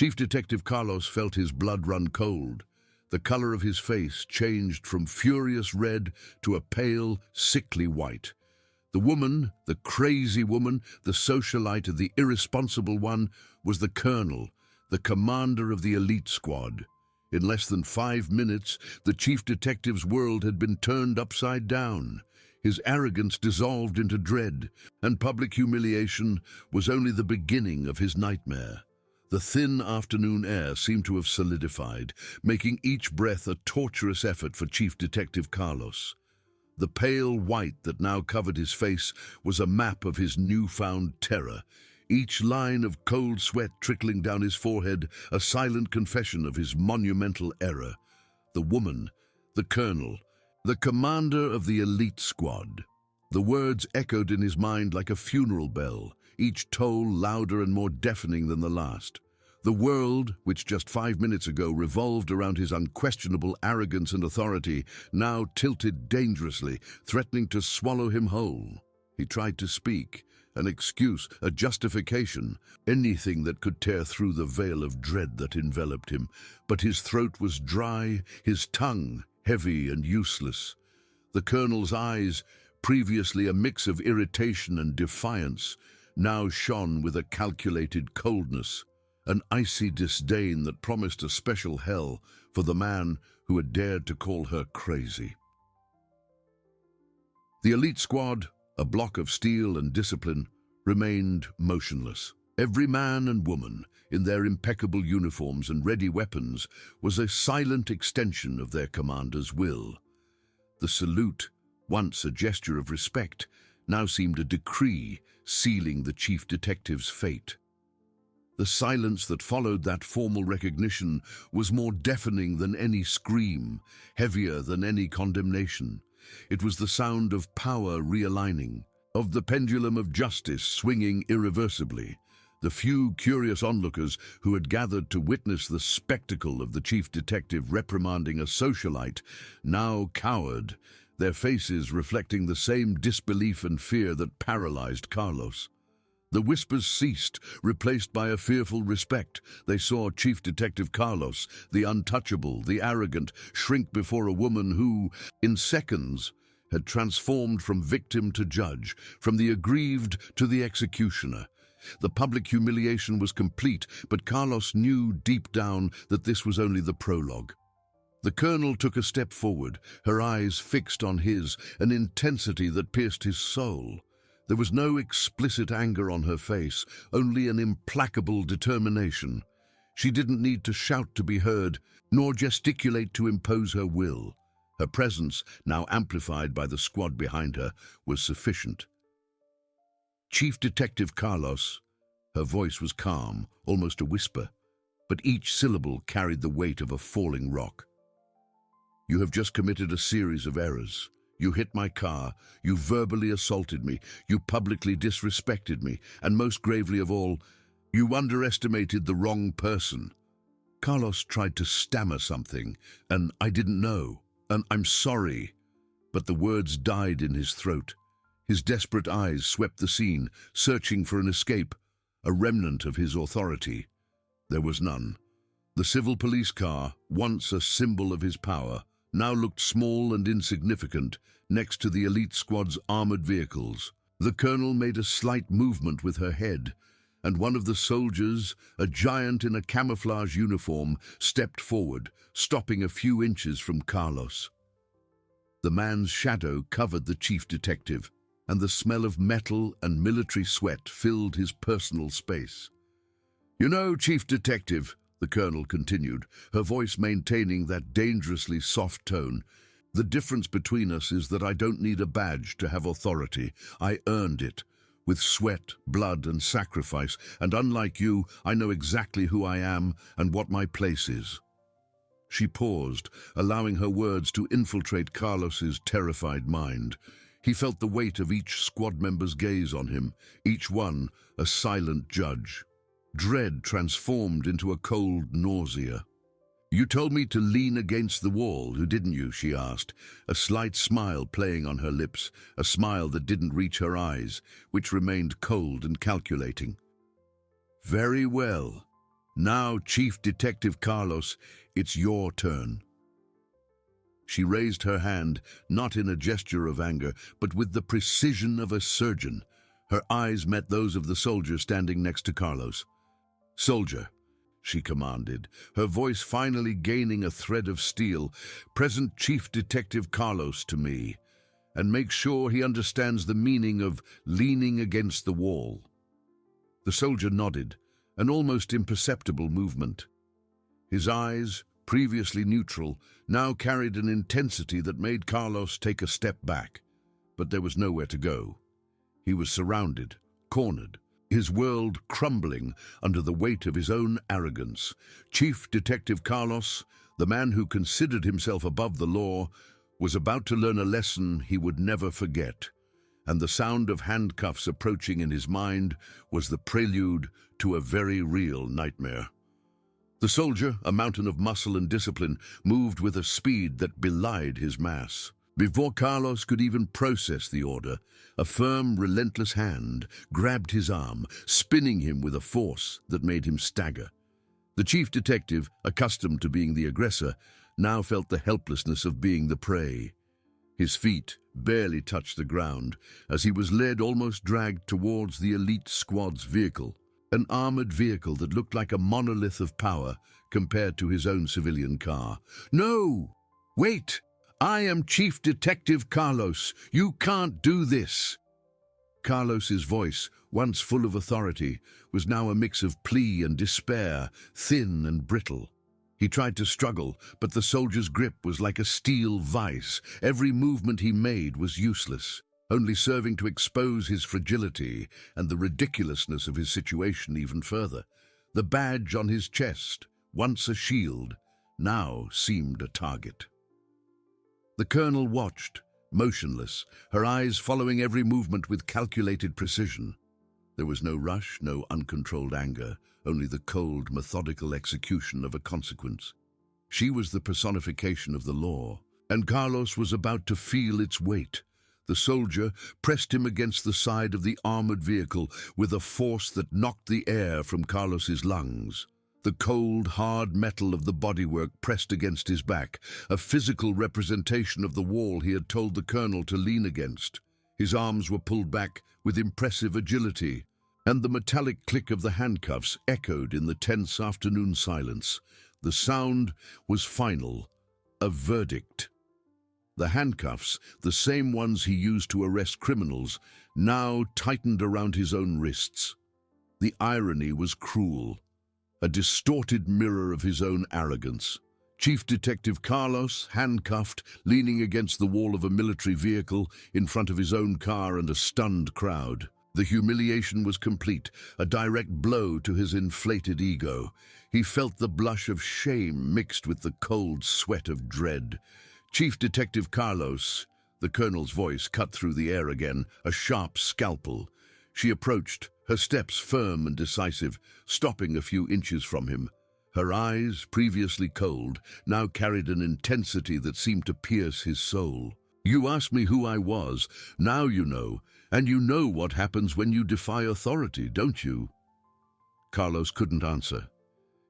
Chief Detective Carlos felt his blood run cold. The color of his face changed from furious red to a pale, sickly white. The woman, the crazy woman, the socialite, the irresponsible one, was the colonel, the commander of the elite squad. In less than 5 minutes, the chief detective's world had been turned upside down. His arrogance dissolved into dread, and public humiliation was only the beginning of his nightmare. The thin afternoon air seemed to have solidified, making each breath a torturous effort for Chief Detective Carlos. The pale white that now covered his face was a map of his newfound terror, each line of cold sweat trickling down his forehead a silent confession of his monumental error. The woman, the colonel, the commander of the elite squad. The words echoed in his mind like a funeral bell, each toll louder and more deafening than the last. The world, which just 5 minutes ago revolved around his unquestionable arrogance and authority, now tilted dangerously, threatening to swallow him whole. He tried to speak, an excuse, a justification, anything that could tear through the veil of dread that enveloped him, but his throat was dry, his tongue heavy and useless. The colonel's eyes, previously a mix of irritation and defiance, now shone with a calculated coldness, an icy disdain that promised a special hell for the man who had dared to call her crazy. The elite squad, a block of steel and discipline, remained motionless. Every man and woman, in their impeccable uniforms and ready weapons, was a silent extension of their commander's will. The salute, once a gesture of respect, now seemed a decree sealing the chief detective's fate. The silence that followed that formal recognition was more deafening than any scream, heavier than any condemnation. It was the sound of power realigning, of the pendulum of justice swinging irreversibly. The few curious onlookers who had gathered to witness the spectacle of the chief detective reprimanding a socialite now cowered, their faces reflecting the same disbelief and fear that paralyzed Carlos. The whispers ceased, replaced by a fearful respect. They saw Chief Detective Carlos, the untouchable, the arrogant, shrink before a woman who, in seconds, had transformed from victim to judge, from the aggrieved to the executioner. The public humiliation was complete, but Carlos knew deep down that this was only the prologue. The colonel took a step forward, her eyes fixed on his, an intensity that pierced his soul. There was no explicit anger on her face, only an implacable determination. She didn't need to shout to be heard, nor gesticulate to impose her will. Her presence, now amplified by the squad behind her, was sufficient. Chief Detective Carlos, her voice was calm, almost a whisper, but each syllable carried the weight of a falling rock. You have just committed a series of errors. You hit my car, you verbally assaulted me, you publicly disrespected me, and most gravely of all, you underestimated the wrong person. Carlos tried to stammer something, and I didn't know, and I'm sorry, but the words died in his throat. His desperate eyes swept the scene, searching for an escape, a remnant of his authority. There was none. The civil police car, once a symbol of his power, now looked small and insignificant next to the elite squad's armored vehicles. The colonel made a slight movement with her head, and one of the soldiers, a giant in a camouflage uniform, stepped forward, stopping a few inches from Carlos. The man's shadow covered the chief detective, and the smell of metal and military sweat filled his personal space. You know, Chief Detective, the colonel continued, her voice maintaining that dangerously soft tone, the difference between us is that I don't need a badge to have authority. I earned it, with sweat, blood, and sacrifice, and unlike you, I know exactly who I am and what my place is. She paused, allowing her words to infiltrate Carlos's terrified mind. He felt the weight of each squad member's gaze on him, each one a silent judge. Dread transformed into a cold nausea. You told me to lean against the wall, didn't you? She asked, a slight smile playing on her lips, a smile that didn't reach her eyes, which remained cold and calculating. Very well. Now, Chief Detective Carlos, it's your turn." She raised her hand, not in a gesture of anger, but with the precision of a surgeon. Her eyes met those of the soldier standing next to Carlos. "Soldier," she commanded, her voice finally gaining a thread of steel, "present Chief Detective Carlos to me, and make sure he understands the meaning of leaning against the wall." The soldier nodded, an almost imperceptible movement. His eyes, previously neutral, now carried an intensity that made Carlos take a step back. But there was nowhere to go. He was surrounded, cornered, his world crumbling under the weight of his own arrogance. Chief Detective Carlos, the man who considered himself above the law, was about to learn a lesson he would never forget, and the sound of handcuffs approaching in his mind was the prelude to a very real nightmare. The soldier, a mountain of muscle and discipline, moved with a speed that belied his mass. Before Carlos could even process the order, a firm, relentless hand grabbed his arm, spinning him with a force that made him stagger. The chief detective, accustomed to being the aggressor, now felt the helplessness of being the prey. His feet barely touched the ground as he was led, almost dragged, towards the elite squad's vehicle, an armored vehicle that looked like a monolith of power compared to his own civilian car. "No! Wait! I am Chief Detective Carlos. You can't do this." Carlos's voice, once full of authority, was now a mix of plea and despair, thin and brittle. He tried to struggle, but the soldier's grip was like a steel vice. Every movement he made was useless, only serving to expose his fragility and the ridiculousness of his situation even further. The badge on his chest, once a shield, now seemed a target. The colonel watched, motionless, her eyes following every movement with calculated precision. There was no rush, no uncontrolled anger, only the cold, methodical execution of a consequence. She was the personification of the law, and Carlos was about to feel its weight. The soldier pressed him against the side of the armored vehicle with a force that knocked the air from Carlos's lungs. The cold, hard metal of the bodywork pressed against his back, a physical representation of the wall he had told the colonel to lean against. His arms were pulled back with impressive agility, and the metallic click of the handcuffs echoed in the tense afternoon silence. The sound was final, a verdict. The handcuffs, the same ones he used to arrest criminals, now tightened around his own wrists. The irony was cruel, a distorted mirror of his own arrogance. Chief Detective Carlos, handcuffed, leaning against the wall of a military vehicle in front of his own car and a stunned crowd. The humiliation was complete, a direct blow to his inflated ego. He felt the blush of shame mixed with the cold sweat of dread. "Chief Detective Carlos," the colonel's voice cut through the air again, a sharp scalpel. She approached, her steps firm and decisive, stopping a few inches from him. Her eyes, previously cold, now carried an intensity that seemed to pierce his soul. "You asked me who I was. Now you know, and you know what happens when you defy authority, don't you?" Carlos couldn't answer.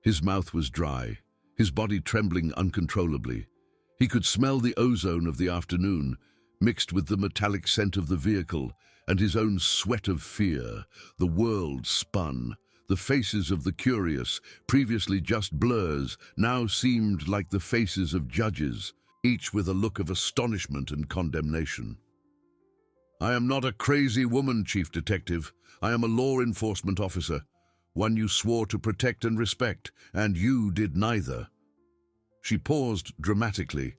His mouth was dry, his body trembling uncontrollably. He could smell the ozone of the afternoon, mixed with the metallic scent of the vehicle, and his own sweat of fear. The world spun. The faces of the curious, previously just blurs, now seemed like the faces of judges, each with a look of astonishment and condemnation. "I am not a crazy woman, Chief Detective. I am a law enforcement officer, one you swore to protect and respect, and you did neither." She paused dramatically,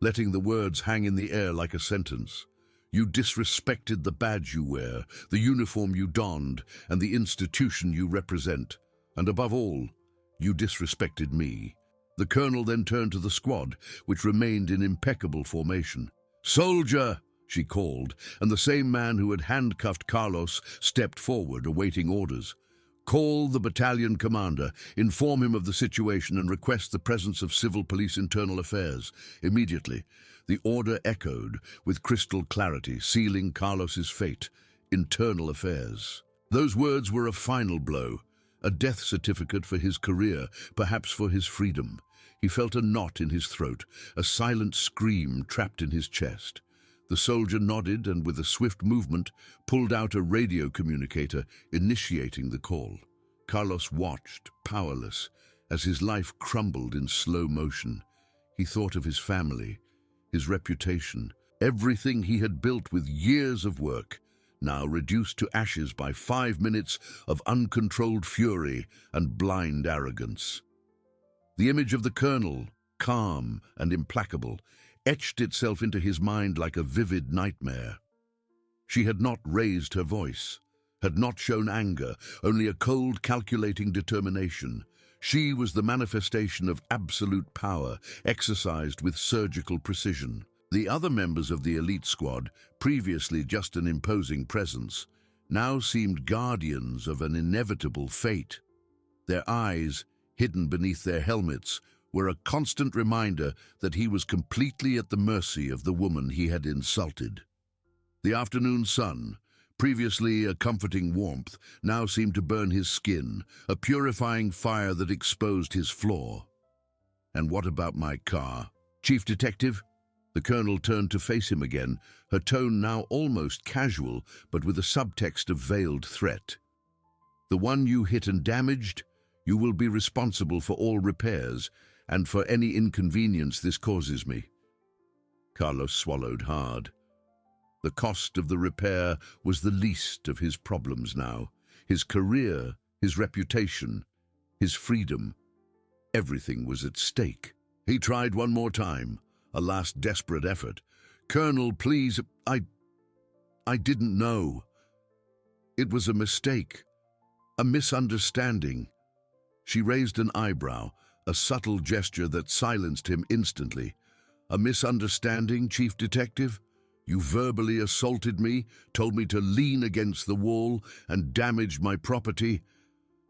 letting the words hang in the air like a sentence. "You disrespected the badge you wear, the uniform you donned, and the institution you represent. And above all, you disrespected me." The colonel then turned to the squad, which remained in impeccable formation. "Soldier!" she called, and the same man who had handcuffed Carlos stepped forward, awaiting orders. "Call the battalion commander, inform him of the situation, and request the presence of Civil Police Internal Affairs immediately." The order echoed with crystal clarity, sealing Carlos's fate. Internal Affairs. Those words were a final blow, A death certificate for his career, perhaps for his freedom. He felt a knot in his throat, a silent scream trapped in his chest. The soldier nodded and, with a swift movement, pulled out a radio communicator, initiating the call. Carlos watched, powerless, as his life crumbled in slow motion. He thought of his family, his reputation, everything he had built with years of work, now reduced to ashes by 5 minutes of uncontrolled fury and blind arrogance. The image of the colonel, calm and implacable, etched itself into his mind like a vivid nightmare. She had not raised her voice, had not shown anger, only a cold, calculating determination. She was the manifestation of absolute power, exercised with surgical precision. The other members of the elite squad, previously just an imposing presence, now seemed guardians of an inevitable fate. Their eyes, hidden beneath their helmets, were a constant reminder that he was completely at the mercy of the woman he had insulted. The afternoon sun, previously a comforting warmth, now seemed to burn his skin, a purifying fire that exposed his flaw. "And what about my car, Chief Detective?" The colonel turned to face him again, her tone now almost casual, but with a subtext of veiled threat. "The one you hit and damaged? You will be responsible for all repairs, and for any inconvenience this causes me." Carlos swallowed hard. The cost of the repair was the least of his problems now. His career, his reputation, his freedom, everything was at stake. He tried one more time, a last desperate effort. "Colonel, please, I didn't know. It was a mistake, a misunderstanding." She raised an eyebrow, a subtle gesture that silenced him instantly. "A misunderstanding, Chief Detective? You verbally assaulted me, told me to lean against the wall, and damaged my property.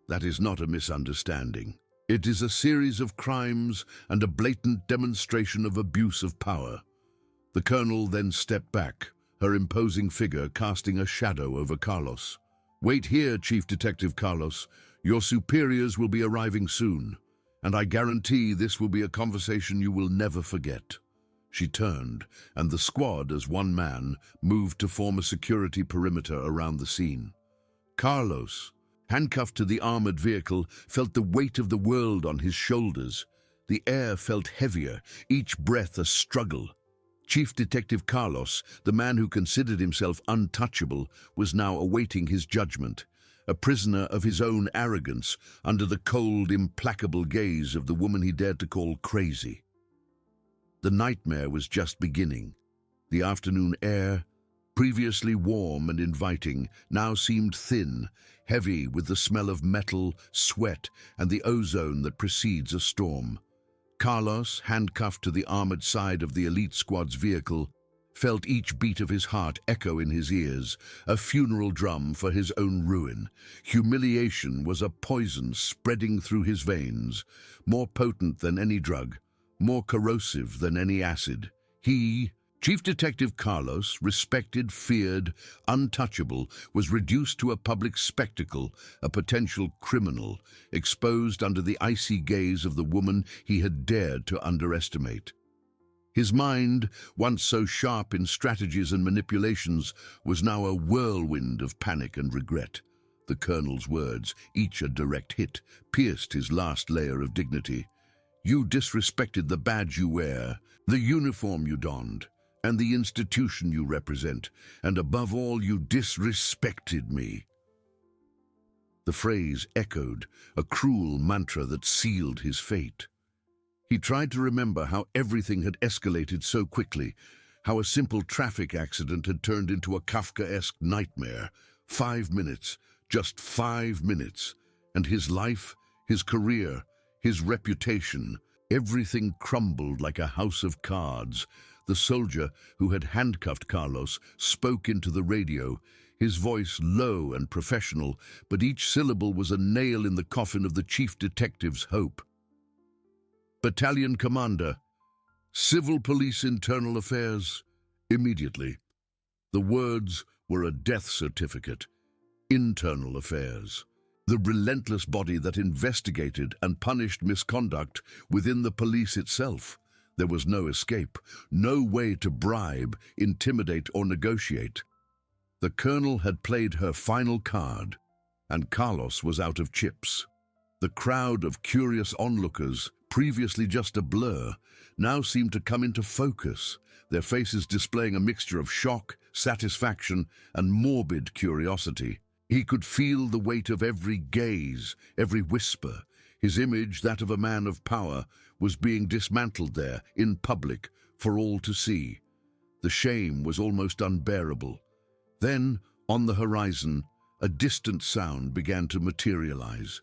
That is not a misunderstanding. It is a series of crimes and a blatant demonstration of abuse of power." The colonel then stepped back, her imposing figure casting a shadow over Carlos. "Wait here, Chief Detective Carlos. Your superiors will be arriving soon, and I guarantee this will be a conversation you will never forget." She turned, and the squad, as one man, moved to form a security perimeter around the scene. Carlos, handcuffed to the armored vehicle, felt the weight of the world on his shoulders. The air felt heavier, each breath a struggle. Chief Detective Carlos, the man who considered himself untouchable, was now awaiting his judgment, a prisoner of his own arrogance, under the cold, implacable gaze of the woman he dared to call crazy. The nightmare was just beginning. The afternoon air, previously warm and inviting, now seemed thin, heavy with the smell of metal, sweat, and the ozone that precedes a storm. Carlos, handcuffed to the armored side of the elite squad's vehicle, felt each beat of his heart echo in his ears, a funeral drum for his own ruin. Humiliation was a poison spreading through his veins, more potent than any drug, more corrosive than any acid. He, Chief Detective Carlos, respected, feared, untouchable, was reduced to a public spectacle, a potential criminal, exposed under the icy gaze of the woman he had dared to underestimate. His mind, once so sharp in strategies and manipulations, was now a whirlwind of panic and regret. The colonel's words, each a direct hit, pierced his last layer of dignity. "You disrespected the badge you wear, the uniform you donned, and the institution you represent, and above all, you disrespected me." The phrase echoed, a cruel mantra that sealed his fate. He tried to remember how everything had escalated so quickly, how a simple traffic accident had turned into a Kafkaesque nightmare. 5 minutes, just 5 minutes, and his life, his career, his reputation, everything crumbled like a house of cards. The soldier who had handcuffed Carlos spoke into the radio, his voice low and professional, but each syllable was a nail in the coffin of the chief detective's hope. "Battalion Commander, Civil Police Internal Affairs, immediately." The words were a death certificate. Internal Affairs. The relentless body that investigated and punished misconduct within the police itself. There was no escape, no way to bribe, intimidate, or negotiate. The colonel had played her final card, and Carlos was out of chips. The crowd of curious onlookers, previously just a blur, now seemed to come into focus, their faces displaying a mixture of shock, satisfaction, and morbid curiosity. He could feel the weight of every gaze, every whisper. His image, that of a man of power, was being dismantled there, in public, for all to see. The shame was almost unbearable. Then, on the horizon, a distant sound began to materialize.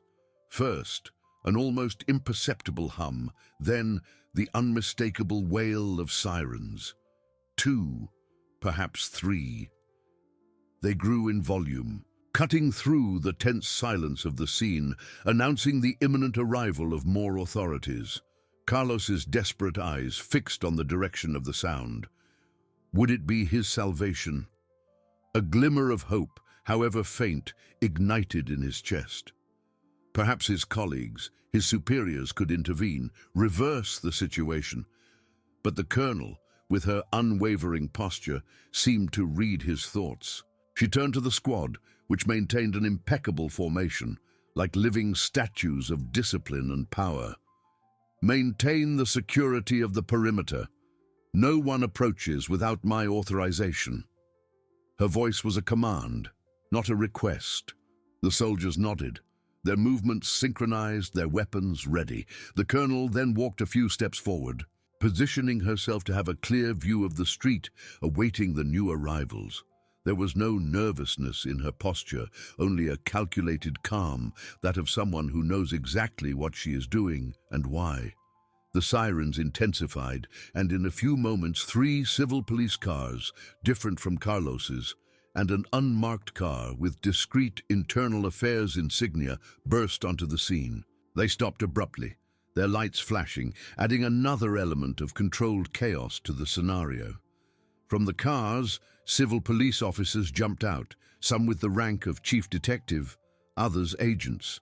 First, an almost imperceptible hum, then the unmistakable wail of sirens. 2, perhaps 3. They grew in volume, cutting through the tense silence of the scene, announcing the imminent arrival of more authorities. Carlos's desperate eyes fixed on the direction of the sound. Would it be his salvation? A glimmer of hope, however faint, ignited in his chest. Perhaps his colleagues, his superiors, could intervene, reverse the situation. But the colonel, with her unwavering posture, seemed to read his thoughts. She turned to the squad, which maintained an impeccable formation, like living statues of discipline and power. Maintain the security of the perimeter. No one approaches without my authorization. Her voice was a command, not a request. The soldiers nodded, their movements synchronized, their weapons ready. The colonel then walked a few steps forward, positioning herself to have a clear view of the street, awaiting the new arrivals. There was no nervousness in her posture, only a calculated calm, that of someone who knows exactly what she is doing and why. The sirens intensified, and in a few moments 3 civil police cars, different from Carlos's, and an unmarked car with discreet internal affairs insignia burst onto the scene. They stopped abruptly, their lights flashing, adding another element of controlled chaos to the scenario. From the cars, civil police officers jumped out, some with the rank of chief detective, others agents.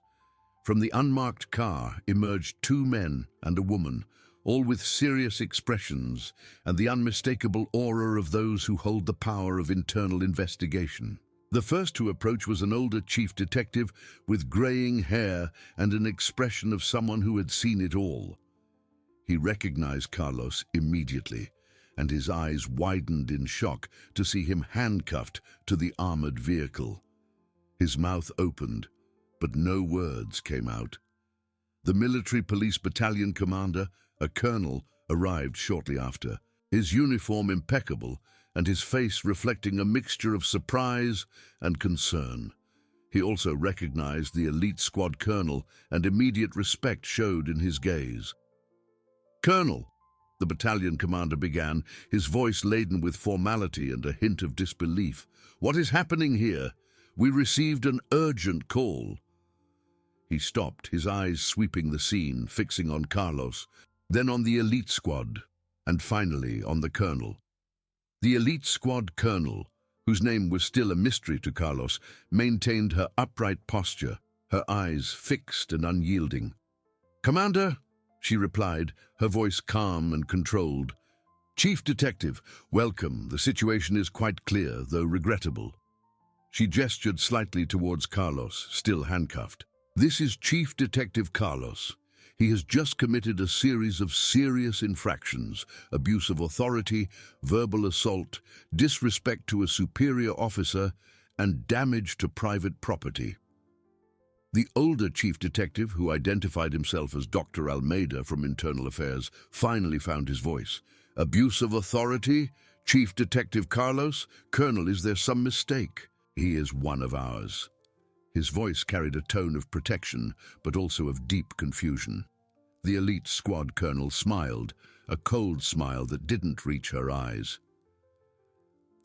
From the unmarked car emerged 2 men and a woman, all with serious expressions and the unmistakable aura of those who hold the power of internal investigation. The first to approach was an older chief detective with graying hair and an expression of someone who had seen it all. He recognized Carlos immediately, and his eyes widened in shock to see him handcuffed to the armored vehicle. His mouth opened, but no words came out. The military police battalion commander, a colonel, arrived shortly after, his uniform impeccable and his face reflecting a mixture of surprise and concern. He also recognized the elite squad colonel, and immediate respect showed in his gaze. "Colonel," the battalion commander began, his voice laden with formality and a hint of disbelief, "what is happening here? We received an urgent call." He stopped, his eyes sweeping the scene, fixing on Carlos, then on the elite squad, and finally on the colonel. The elite squad colonel, whose name was still a mystery to Carlos, maintained her upright posture, her eyes fixed and unyielding. "Commander," she replied, her voice calm and controlled. "Chief Detective, welcome. The situation is quite clear, though regrettable." She gestured slightly towards Carlos, still handcuffed. "This is Chief Detective Carlos. He has just committed a series of serious infractions: abuse of authority, verbal assault, disrespect to a superior officer, and damage to private property." The older chief detective, who identified himself as Dr. Almeida from Internal Affairs, finally found his voice. "Abuse of authority? Chief Detective Carlos? Colonel, is there some mistake? He is one of ours." His voice carried a tone of protection, but also of deep confusion. The elite squad colonel smiled, a cold smile that didn't reach her eyes.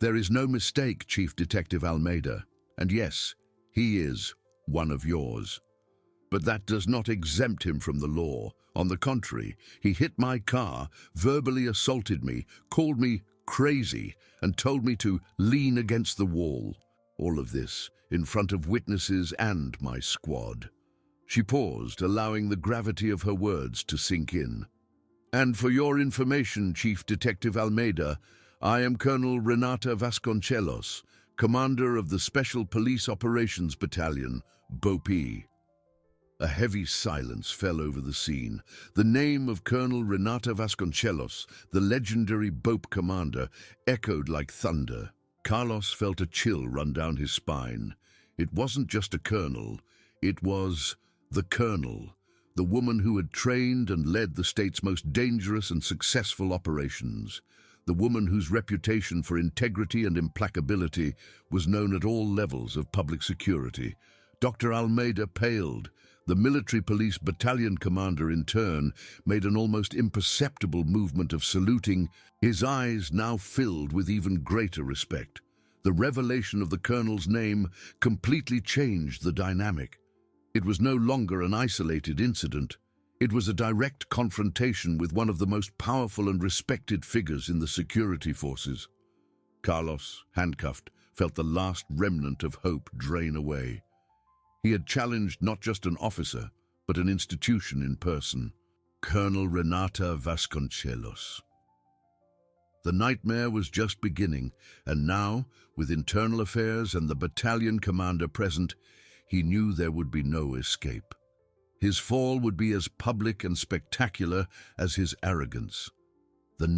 "There is no mistake, Chief Detective Almeida, and yes, he is one of yours. But that does not exempt him from the law. On the contrary, he hit my car, verbally assaulted me, called me crazy, and told me to lean against the wall. All of this in front of witnesses and my squad. She paused, allowing the gravity of her words to sink in. And for your information, Chief Detective Almeida, I am Colonel Renata Vasconcelos, commander of the Special Police Operations Battalion, BOPE. A heavy silence fell over the scene. The name of Colonel Renata Vasconcelos, the legendary BOPE commander, echoed like thunder. Carlos felt a chill run down his spine. It wasn't just a colonel, it was the colonel, the woman who had trained and led the state's most dangerous and successful operations, the woman whose reputation for integrity and implacability was known at all levels of public security. Dr. Almeida paled. The military police battalion commander, in turn, made an almost imperceptible movement of saluting, his eyes now filled with even greater respect. The revelation of the colonel's name completely changed the dynamic. It was no longer an isolated incident. It was a direct confrontation with one of the most powerful and respected figures in the security forces. Carlos, handcuffed, felt the last remnant of hope drain away. He had challenged not just an officer, but an institution in person. Colonel Renata Vasconcelos. The nightmare was just beginning, and now, with internal affairs and the battalion commander present, he knew there would be no escape. His fall would be as public and spectacular as his arrogance. The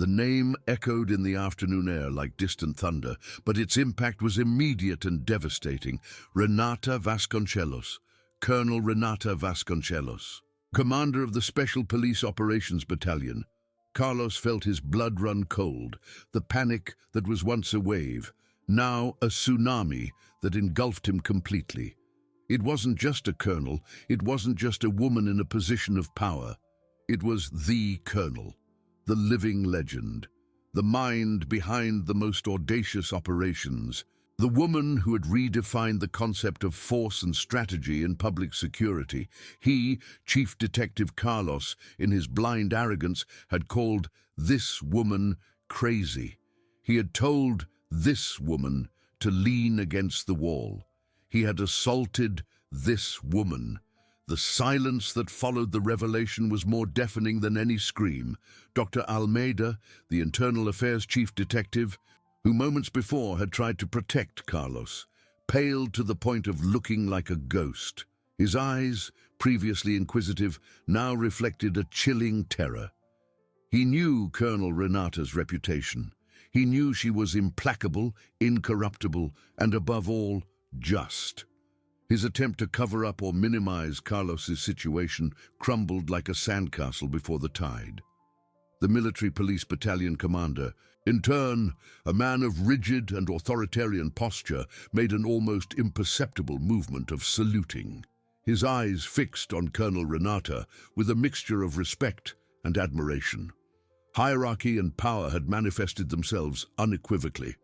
name echoed in the afternoon air like distant thunder, but its impact was immediate and devastating. Renata Vasconcelos, Colonel Renata Vasconcelos, commander of the Special Police Operations Battalion. Carlos felt his blood run cold, the panic that was once a wave, now a tsunami that engulfed him completely. It wasn't just a colonel, it wasn't just a woman in a position of power. It was the colonel. The living legend, the mind behind the most audacious operations, the woman who had redefined the concept of force and strategy in public security. He, Chief Detective Carlos, in his blind arrogance, had called this woman crazy. He had told this woman to lean against the wall. He had assaulted this woman. The silence that followed the revelation was more deafening than any scream. Dr. Almeida, the Internal Affairs Chief Detective, who moments before had tried to protect Carlos, paled to the point of looking like a ghost. His eyes, previously inquisitive, now reflected a chilling terror. He knew Colonel Renata's reputation. He knew she was implacable, incorruptible, and above all, just. His attempt to cover up or minimize Carlos's situation crumbled like a sandcastle before the tide. The military police battalion commander, in turn, a man of rigid and authoritarian posture, made an almost imperceptible movement of saluting. His eyes fixed on Colonel Renata with a mixture of respect and admiration. Hierarchy and power had manifested themselves unequivocally.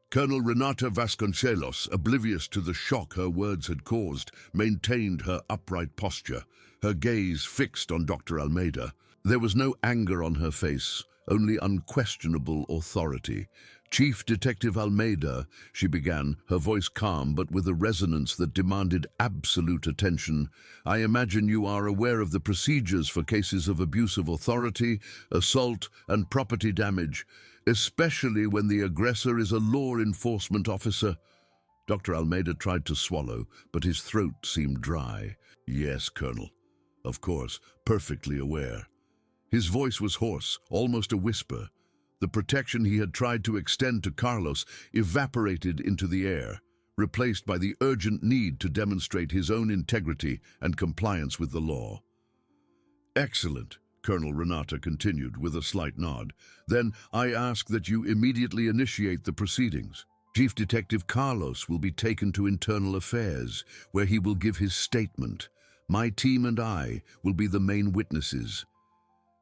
Colonel Renata Vasconcelos, oblivious to the shock her words had caused, maintained her upright posture, her gaze fixed on Dr. Almeida. There was no anger on her face, only unquestionable authority. Chief Detective Almeida, she began, her voice calm but with a resonance that demanded absolute attention. I imagine you are aware of the procedures for cases of abuse of authority, assault, and property damage, especially when the aggressor is a law enforcement officer. Dr. Almeida tried to swallow, but his throat seemed dry. Yes, Colonel. Of course, perfectly aware. His voice was hoarse, almost a whisper. The protection he had tried to extend to Carlos evaporated into the air, replaced by the urgent need to demonstrate his own integrity and compliance with the law. Excellent, Colonel Renata continued with a slight nod. Then I ask that you immediately initiate the proceedings. Chief Detective Carlos will be taken to Internal Affairs, where he will give his statement. My team and I will be the main witnesses.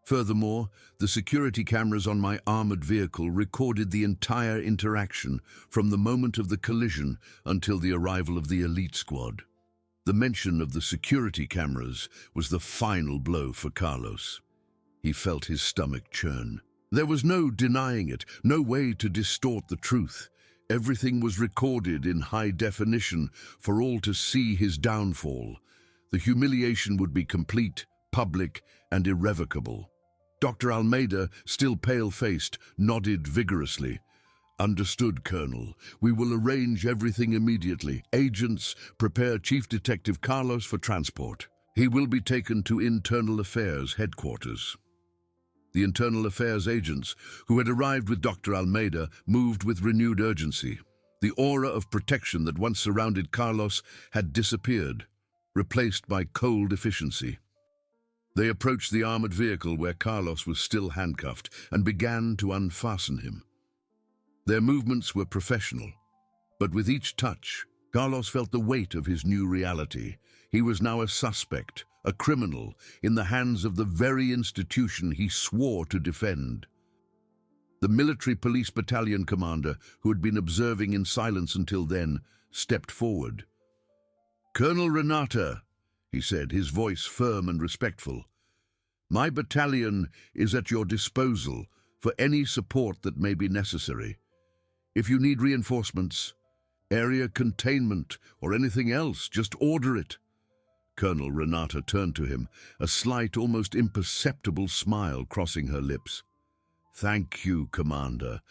Furthermore, the security cameras on my armored vehicle recorded the entire interaction from the moment of the collision until the arrival of the elite squad. The mention of the security cameras was the final blow for Carlos. He felt his stomach churn. There was no denying it, no way to distort the truth. Everything was recorded in high definition for all to see his downfall. The humiliation would be complete, public, and irrevocable. Dr. Almeida, still pale-faced, nodded vigorously. "Understood, Colonel. We will arrange everything immediately. Agents, prepare Chief Detective Carlos for transport. He will be taken to Internal Affairs headquarters." The Internal Affairs agents, who had arrived with Dr. Almeida, moved with renewed urgency. The aura of protection that once surrounded Carlos had disappeared, replaced by cold efficiency. They approached the armored vehicle where Carlos was still handcuffed and began to unfasten him. Their movements were professional, but with each touch, Carlos felt the weight of his new reality. He was now a suspect, a criminal, in the hands of the very institution he swore to defend. The military police battalion commander, who had been observing in silence until then, stepped forward. "Colonel Renata," he said, his voice firm and respectful, "my battalion is at your disposal for any support that may be necessary. If you need reinforcements, area containment, or anything else, just order it." Colonel Renata turned to him, a slight, almost imperceptible smile crossing her lips. "Thank you, Commander,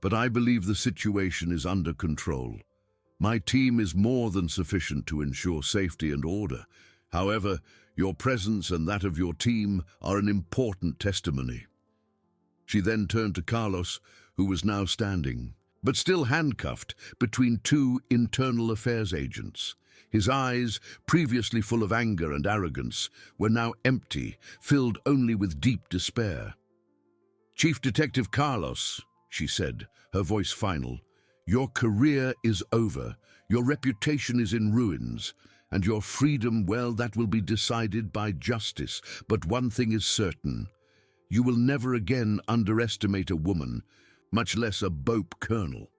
but I believe the situation is under control. My team is more than sufficient to ensure safety and order. However, your presence and that of your team are an important testimony." She then turned to Carlos, who was now standing, but still handcuffed between two Internal Affairs agents. His eyes, previously full of anger and arrogance, were now empty, filled only with deep despair. "Chief Detective Carlos," she said, her voice final, "your career is over, your reputation is in ruins, and your freedom, well, that will be decided by justice. But one thing is certain. You will never again underestimate a woman, much less a BOPE colonel."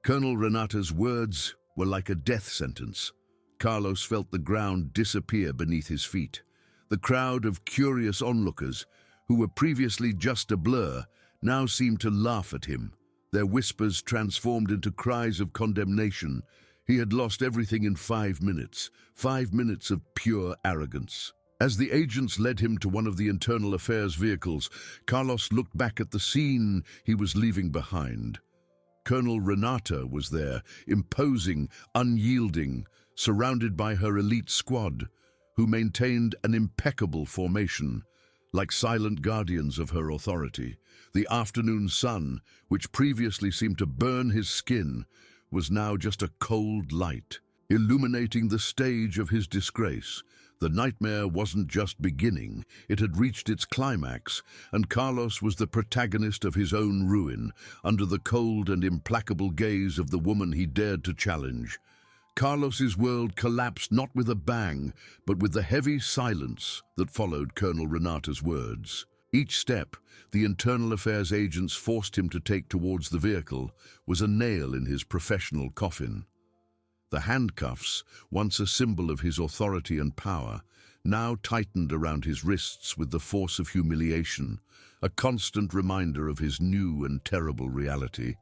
Colonel Renata's words were like a death sentence. Carlos felt the ground disappear beneath his feet. The crowd of curious onlookers, who were previously just a blur, now seemed to laugh at him. Their whispers transformed into cries of condemnation. He had lost everything in 5 minutes, 5 minutes of pure arrogance. As the agents led him to one of the Internal Affairs vehicles, Carlos looked back at the scene he was leaving behind. Colonel Renata was there, imposing, unyielding, surrounded by her elite squad, who maintained an impeccable formation, like silent guardians of her authority. The afternoon sun, which previously seemed to burn his skin, was now just a cold light, illuminating the stage of his disgrace. The nightmare wasn't just beginning, it had reached its climax, and Carlos was the protagonist of his own ruin, under the cold and implacable gaze of the woman he dared to challenge. Carlos's world collapsed not with a bang, but with the heavy silence that followed Colonel Renata's words. Each step the Internal Affairs agents forced him to take towards the vehicle was a nail in his professional coffin. The handcuffs, once a symbol of his authority and power, now tightened around his wrists with the force of humiliation, a constant reminder of his new and terrible reality.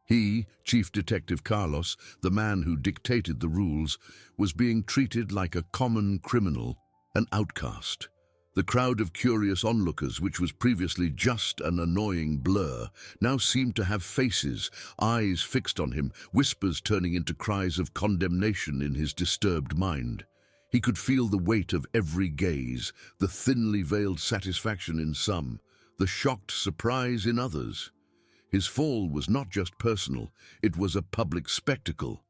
He, Chief Detective Carlos, the man who dictated the rules, was being treated like a common criminal, an outcast. The crowd of curious onlookers, which was previously just an annoying blur, now seemed to have faces, eyes fixed on him, whispers turning into cries of condemnation in his disturbed mind. He could feel the weight of every gaze, the thinly veiled satisfaction in some, the shocked surprise in others. His fall was not just personal, it was a public spectacle,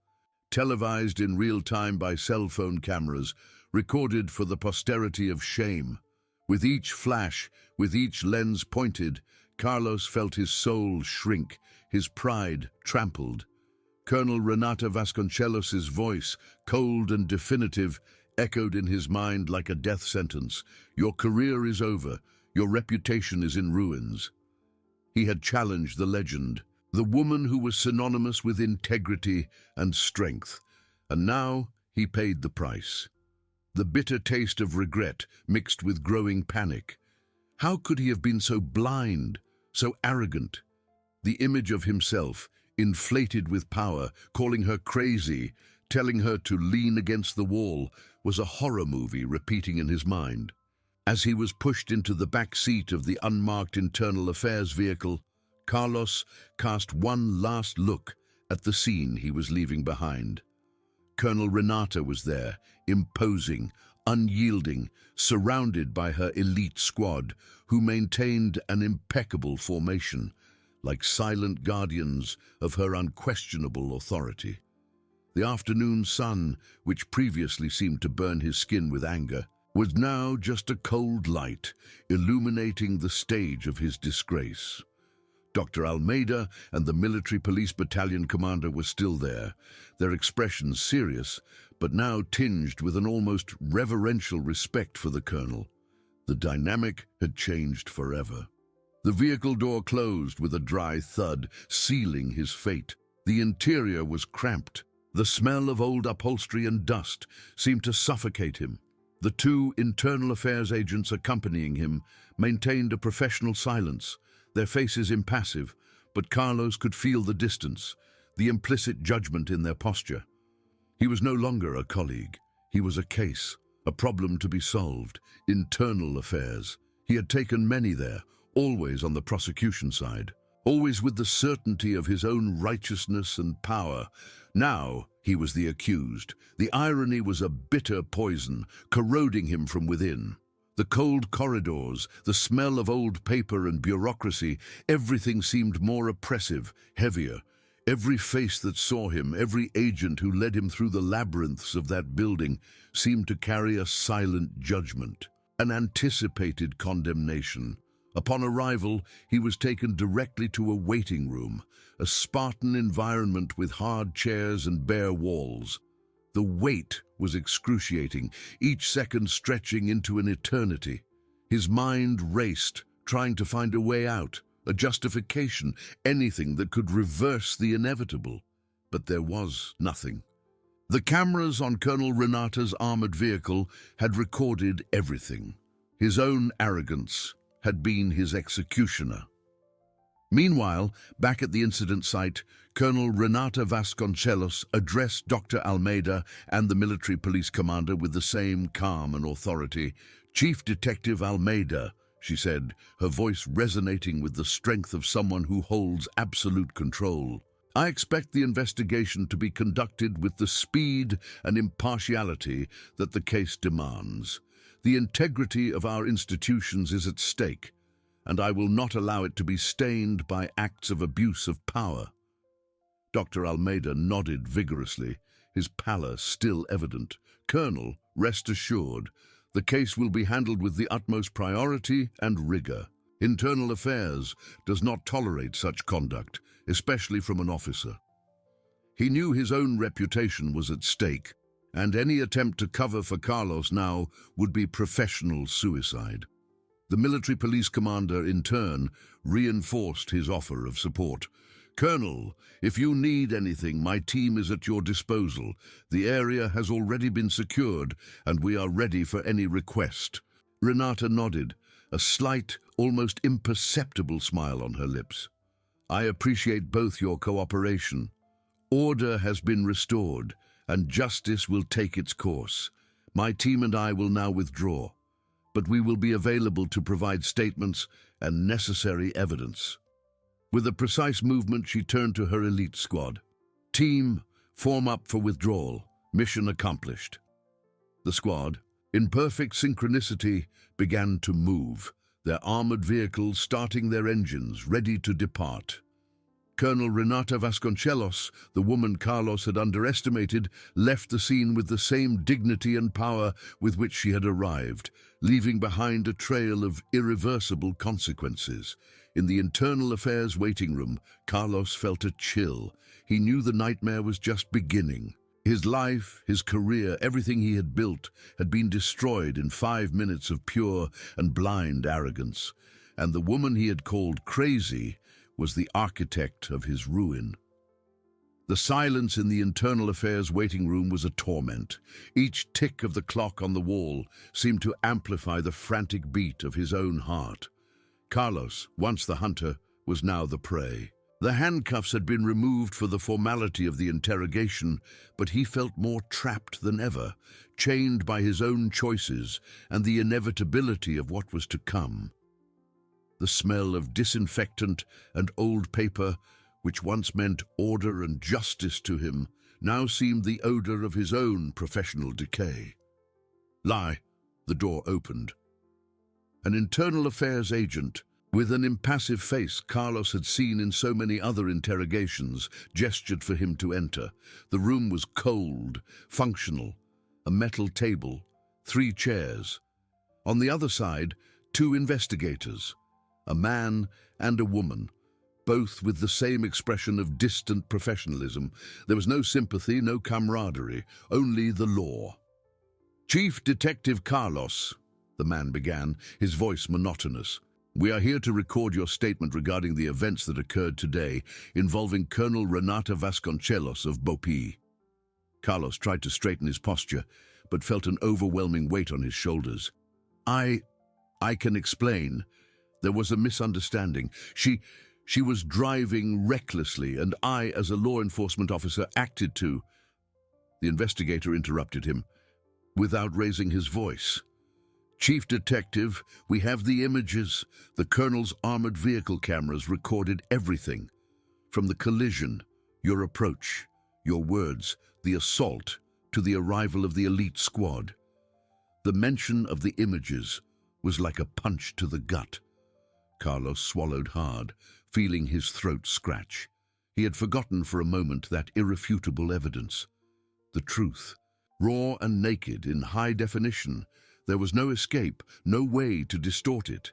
televised in real time by cell phone cameras, recorded for the posterity of shame. With each flash, with each lens pointed, Carlos felt his soul shrink, his pride trampled. Colonel Renata Vasconcelos's voice, cold and definitive, echoed in his mind like a death sentence. "Your career is over. Your reputation is in ruins." He had challenged the legend, the woman who was synonymous with integrity and strength, and now he paid the price. The bitter taste of regret mixed with growing panic. How could he have been so blind, so arrogant? The image of himself, inflated with power, calling her crazy, telling her to lean against the wall, was a horror movie repeating in his mind. As he was pushed into the back seat of the unmarked internal affairs vehicle, Carlos cast one last look at the scene he was leaving behind. Colonel Renata was there, imposing, unyielding, surrounded by her elite squad, who maintained an impeccable formation, like silent guardians of her unquestionable authority. The afternoon sun, which previously seemed to burn his skin with anger, was now just a cold light, illuminating the stage of his disgrace. Dr. Almeida and the military police battalion commander were still there, their expressions serious, but now tinged with an almost reverential respect for the colonel. The dynamic had changed forever. The vehicle door closed with a dry thud, sealing his fate. The interior was cramped. The smell of old upholstery and dust seemed to suffocate him. The two internal affairs agents accompanying him maintained a professional silence, their faces impassive, but Carlos could feel the distance, the implicit judgment in their posture. He was no longer a colleague. He was a case, a problem to be solved, internal affairs. He had taken many there, always on the prosecution side, always with the certainty of his own righteousness and power. Now he was the accused. The irony was a bitter poison, corroding him from within. The cold corridors, the smell of old paper and bureaucracy, everything seemed more oppressive, heavier. Every face that saw him, every agent who led him through the labyrinths of that building, seemed to carry a silent judgment, an anticipated condemnation. Upon arrival, he was taken directly to a waiting room, a Spartan environment with hard chairs and bare walls. The wait was excruciating, each second stretching into an eternity. His mind raced, trying to find a way out, a justification, anything that could reverse the inevitable. But there was nothing. The cameras on Colonel Renata's armored vehicle had recorded everything. His own arrogance had been his executioner. Meanwhile, back at the incident site, Colonel Renata Vasconcelos addressed Dr. Almeida and the military police commander with the same calm and authority. "Chief Detective Almeida," she said, her voice resonating with the strength of someone who holds absolute control. "I expect the investigation to be conducted with the speed and impartiality that the case demands. The integrity of our institutions is at stake, and I will not allow it to be stained by acts of abuse of power." Dr. Almeida nodded vigorously, his pallor still evident. "Colonel, rest assured, the case will be handled with the utmost priority and rigor. Internal Affairs does not tolerate such conduct, especially from an officer." He knew his own reputation was at stake, and any attempt to cover for Carlos now would be professional suicide. The military police commander, in turn, reinforced his offer of support. "Colonel, if you need anything, my team is at your disposal. The area has already been secured, and we are ready for any request." Renata nodded, a slight, almost imperceptible smile on her lips. "I appreciate both your cooperation. Order has been restored, and justice will take its course. My team and I will now withdraw, but we will be available to provide statements and necessary evidence." With a precise movement, she turned to her elite squad. "Team, form up for withdrawal. Mission accomplished." The squad, in perfect synchronicity, began to move, their armored vehicles starting their engines, ready to depart. Colonel Renata Vasconcelos, the woman Carlos had underestimated, left the scene with the same dignity and power with which she had arrived, leaving behind a trail of irreversible consequences. In the internal affairs waiting room, Carlos felt a chill. He knew the nightmare was just beginning. His life, his career, everything he had built had been destroyed in 5 minutes of pure and blind arrogance. And the woman he had called crazy was the architect of his ruin. The silence in the internal affairs waiting room was a torment. Each tick of the clock on the wall seemed to amplify the frantic beat of his own heart. Carlos, once the hunter, was now the prey. The handcuffs had been removed for the formality of the interrogation, but he felt more trapped than ever, chained by his own choices and the inevitability of what was to come. The smell of disinfectant and old paper, which once meant order and justice to him, now seemed the odor of his own professional decay. Lie. The door opened. An internal affairs agent, with an impassive face Carlos had seen in so many other interrogations, gestured for him to enter. The room was cold, functional, a metal table, 3 chairs. On the other side, 2 investigators, a man and a woman, both with the same expression of distant professionalism. There was no sympathy, no camaraderie, only the law. "Chief Detective Carlos," the man began, his voice monotonous, "we are here to record your statement regarding the events that occurred today involving Colonel Renata Vasconcelos of Bopi." Carlos tried to straighten his posture, but felt an overwhelming weight on his shoulders. I can explain. There was a misunderstanding. She was driving recklessly, and I, as a law enforcement officer, acted to—" The investigator interrupted him, without raising his voice. "Chief Detective, we have the images. The Colonel's armored vehicle cameras recorded everything. From the collision, your approach, your words, the assault, to the arrival of the elite squad. The mention of the images was like a punch to the gut." Carlos swallowed hard, feeling his throat scratch. He had forgotten for a moment that irrefutable evidence. The truth, raw and naked in high definition. There was no escape, no way to distort it.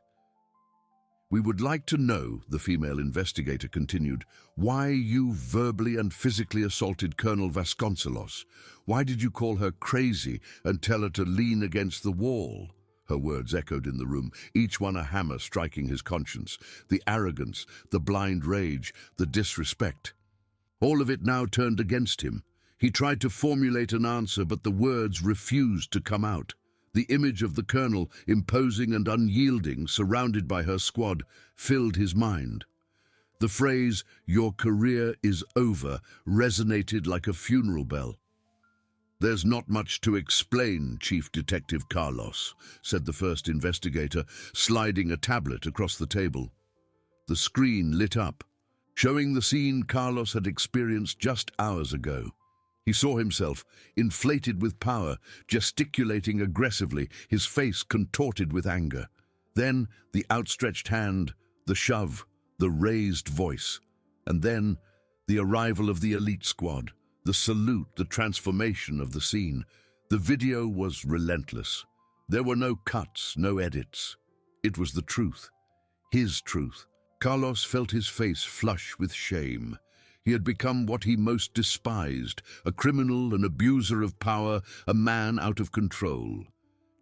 "We would like to know," the female investigator continued, "why you verbally and physically assaulted Colonel Vasconcelos. Why did you call her crazy and tell her to lean against the wall?" Her words echoed in the room, each one a hammer striking his conscience. The arrogance, the blind rage, the disrespect. All of it now turned against him. He tried to formulate an answer, but the words refused to come out. The image of the colonel, imposing and unyielding, surrounded by her squad, filled his mind. The phrase, "your career is over," resonated like a funeral bell. "There's not much to explain, Chief Detective Carlos," said the first investigator, sliding a tablet across the table. The screen lit up, showing the scene Carlos had experienced just hours ago. He saw himself, inflated with power, gesticulating aggressively, his face contorted with anger. Then the outstretched hand, the shove, the raised voice. And then the arrival of the elite squad, the salute, the transformation of the scene. The video was relentless. There were no cuts, no edits. It was the truth. His truth. Carlos felt his face flush with shame. He had become what he most despised, a criminal, an abuser of power, a man out of control.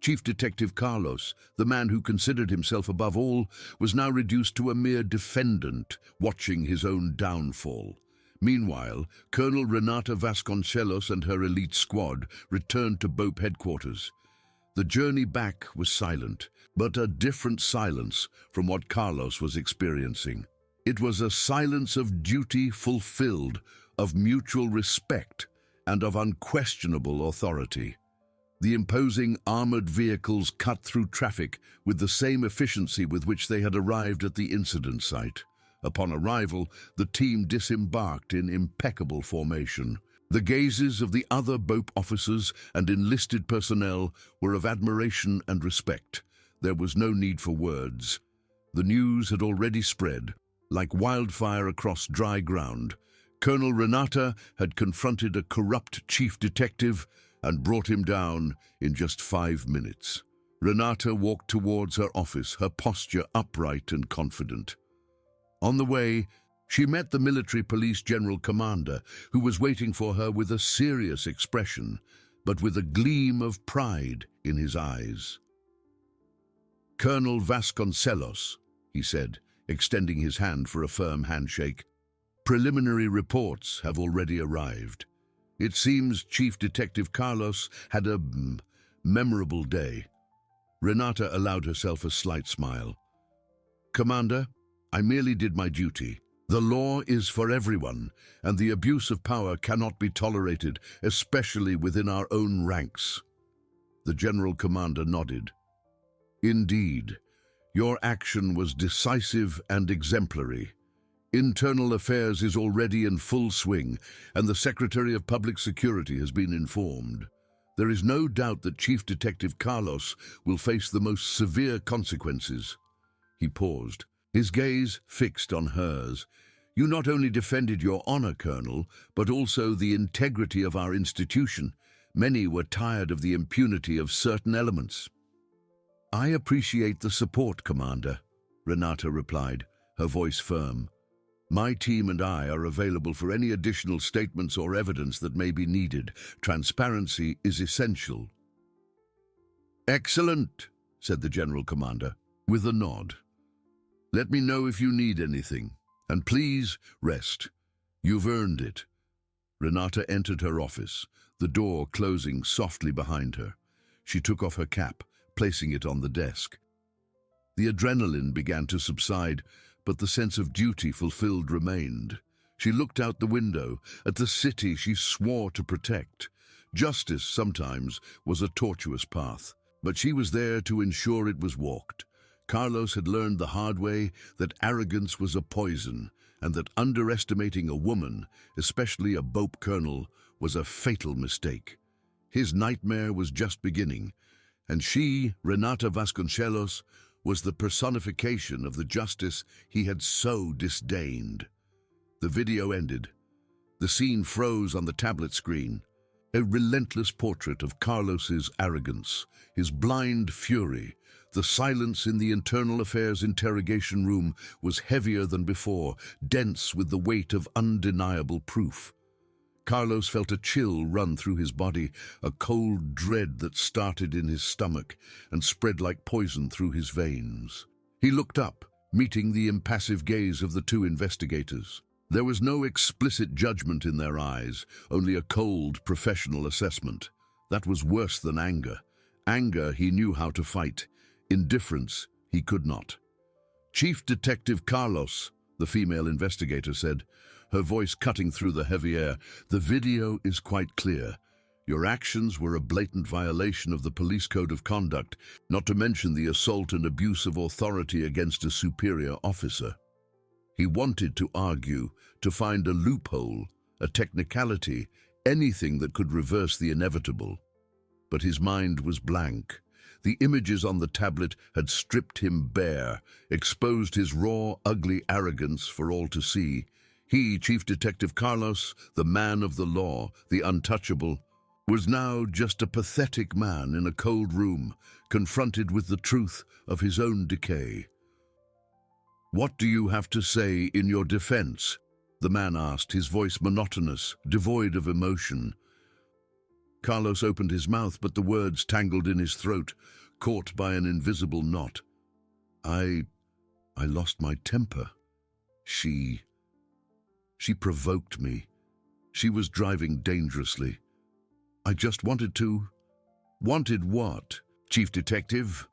Chief Detective Carlos, the man who considered himself above all, was now reduced to a mere defendant, watching his own downfall. Meanwhile, Colonel Renata Vasconcelos and her elite squad returned to BOPE headquarters. The journey back was silent, but a different silence from what Carlos was experiencing. It was a silence of duty fulfilled, of mutual respect, and of unquestionable authority. The imposing armored vehicles cut through traffic with the same efficiency with which they had arrived at the incident site. Upon arrival, the team disembarked in impeccable formation. The gazes of the other BOPE officers and enlisted personnel were of admiration and respect. There was no need for words. The news had already spread. Like wildfire across dry ground, Colonel Renata had confronted a corrupt chief detective and brought him down in just 5 minutes. Renata walked towards her office, her posture upright and confident. On the way, she met the military police general commander, who was waiting for her with a serious expression, but with a gleam of pride in his eyes. "Colonel Vasconcelos," he said, extending his hand for a firm handshake. "Preliminary reports have already arrived. It seems Chief Detective Carlos had a memorable day." Renata allowed herself a slight smile. "Commander, I merely did my duty. The law is for everyone, and the abuse of power cannot be tolerated, especially within our own ranks. The General Commander nodded. Indeed, your action was decisive and exemplary. Internal affairs is already in full swing, and the Secretary of Public Security has been informed. There is no doubt that Chief Detective Carlos will face the most severe consequences. He paused, his gaze fixed on hers. You not only defended your honor, Colonel, but also the integrity of our institution. Many were tired of the impunity of certain elements. I appreciate the support, Commander, Renata replied, her voice firm. My team and I are available for any additional statements or evidence that may be needed. Transparency is essential. Excellent, said the General Commander, with a nod. Let me know if you need anything, and please rest. You've earned it. Renata entered her office, the door closing softly behind her. She took off her cap, placing it on the desk. The adrenaline began to subside, but the sense of duty fulfilled remained. She looked out the window at the city she swore to protect. Justice sometimes was a tortuous path, but she was there to ensure it was walked. Carlos had learned the hard way that arrogance was a poison, and that underestimating a woman, especially a BOP colonel, was a fatal mistake. His nightmare was just beginning, and she, Renata Vasconcelos, was the personification of the justice he had so disdained. The video ended. The scene froze on the tablet screen. A relentless portrait of Carlos's arrogance, his blind fury. The silence in the Internal Affairs interrogation room was heavier than before, dense with the weight of undeniable proof. Carlos felt a chill run through his body, a cold dread that started in his stomach and spread like poison through his veins. He looked up, meeting the impassive gaze of the two investigators. There was no explicit judgment in their eyes, only a cold, professional assessment. That was worse than anger. Anger he knew how to fight. Indifference he could not. Chief Detective Carlos, the female investigator said, her voice cutting through the heavy air, the video is quite clear. Your actions were a blatant violation of the police code of conduct, not to mention the assault and abuse of authority against a superior officer. He wanted to argue, to find a loophole, a technicality, anything that could reverse the inevitable. But his mind was blank. The images on the tablet had stripped him bare, exposed his raw, ugly arrogance for all to see. He, Chief Detective Carlos, the man of the law, the untouchable, was now just a pathetic man in a cold room, confronted with the truth of his own decay. What do you have to say in your defense? The man asked, his voice monotonous, devoid of emotion. Carlos opened his mouth, but the words tangled in his throat, caught by an invisible knot. I lost my temper. She provoked me. She was driving dangerously. I just wanted to... Wanted what, Chief Detective?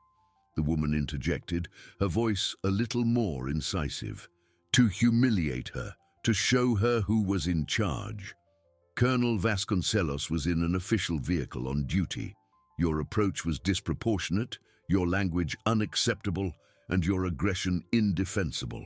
The woman interjected, her voice a little more incisive. To humiliate her, to show her who was in charge. Colonel Vasconcelos was in an official vehicle on duty. Your approach was disproportionate, your language unacceptable, and your aggression indefensible.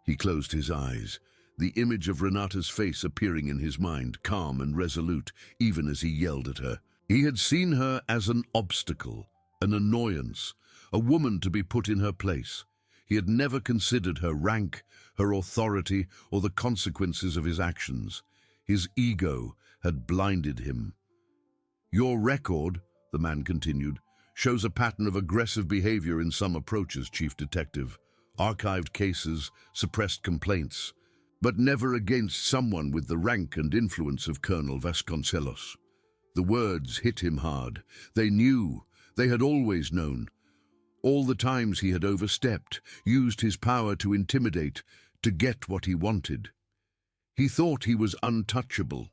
He closed his eyes, the image of Renata's face appearing in his mind, calm and resolute, even as he yelled at her. He had seen her as an obstacle, an annoyance, a woman to be put in her place. He had never considered her rank, her authority, or the consequences of his actions. His ego had blinded him. Your record, the man continued, shows a pattern of aggressive behavior in some approaches, Chief Detective. Archived cases, suppressed complaints, but never against someone with the rank and influence of Colonel Vasconcelos. The words hit him hard. They knew, they had always known. All the times he had overstepped, used his power to intimidate, to get what he wanted. He thought he was untouchable.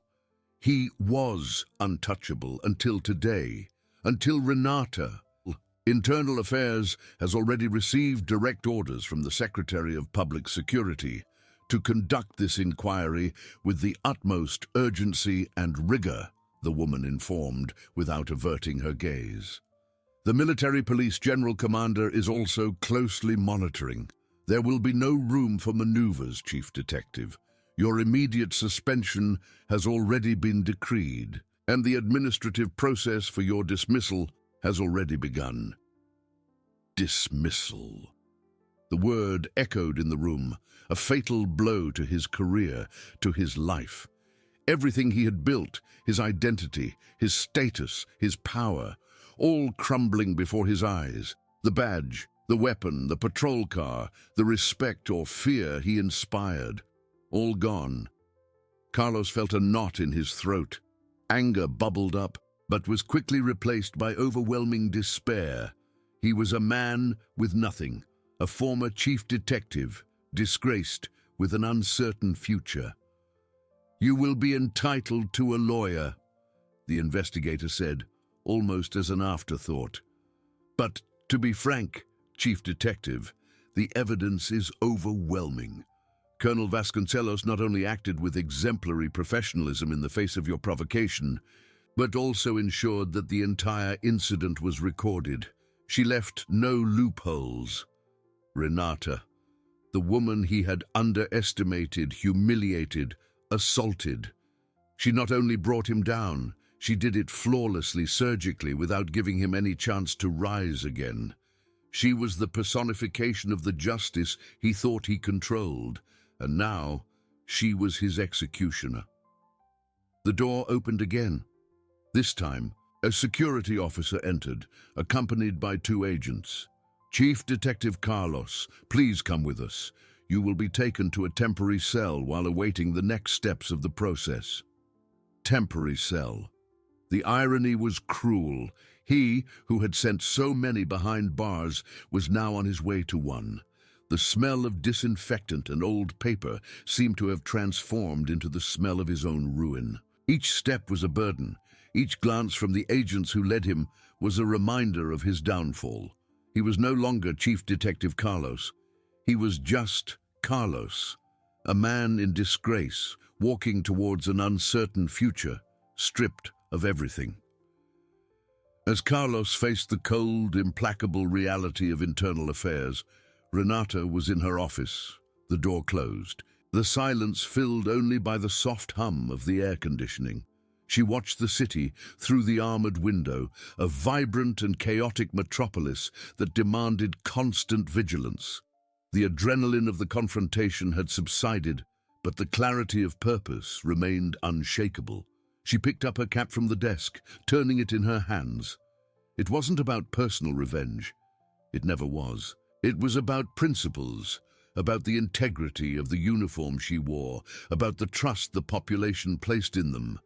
He was untouchable until today, until Renata. Internal Affairs has already received direct orders from the Secretary of Public Security to conduct this inquiry with the utmost urgency and rigor, the woman informed, without averting her gaze. The Military Police General Commander is also closely monitoring. There will be no room for maneuvers, Chief Detective. Your immediate suspension has already been decreed, and the administrative process for your dismissal has already begun. Dismissal. The word echoed in the room, a fatal blow to his career, to his life. Everything he had built, his identity, his status, his power, all crumbling before his eyes. The badge, the weapon, the patrol car, the respect or fear he inspired, all gone. Carlos felt a knot in his throat. Anger bubbled up, but was quickly replaced by overwhelming despair. He was a man with nothing, a former chief detective, disgraced, with an uncertain future. "You will be entitled to a lawyer," the investigator said, almost as an afterthought. "But, to be frank, Chief Detective, the evidence is overwhelming. Colonel Vasconcelos not only acted with exemplary professionalism in the face of your provocation, but also ensured that the entire incident was recorded. She left no loopholes. Renata, the woman he had underestimated, humiliated, assaulted. She not only brought him down, she did it flawlessly, surgically, without giving him any chance to rise again. She was the personification of the justice he thought he controlled, and now she was his executioner. The door opened again. This time, a security officer entered, accompanied by 2 agents. "Chief Detective Carlos, please come with us. You will be taken to a temporary cell while awaiting the next steps of the process." Temporary cell. The irony was cruel. He, who had sent so many behind bars, was now on his way to one. The smell of disinfectant and old paper seemed to have transformed into the smell of his own ruin. Each step was a burden. Each glance from the agents who led him was a reminder of his downfall. He was no longer Chief Detective Carlos. He was just Carlos, a man in disgrace, walking towards an uncertain future, stripped of everything. As Carlos faced the cold, implacable reality of internal affairs, Renata was in her office, the door closed, the silence filled only by the soft hum of the air conditioning. She watched the city through the armored window, a vibrant and chaotic metropolis that demanded constant vigilance. The adrenaline of the confrontation had subsided, but the clarity of purpose remained unshakable. She picked up her cap from the desk, turning it in her hands. It wasn't about personal revenge. It never was. It was about principles, about the integrity of the uniform she wore, about the trust the population placed in them.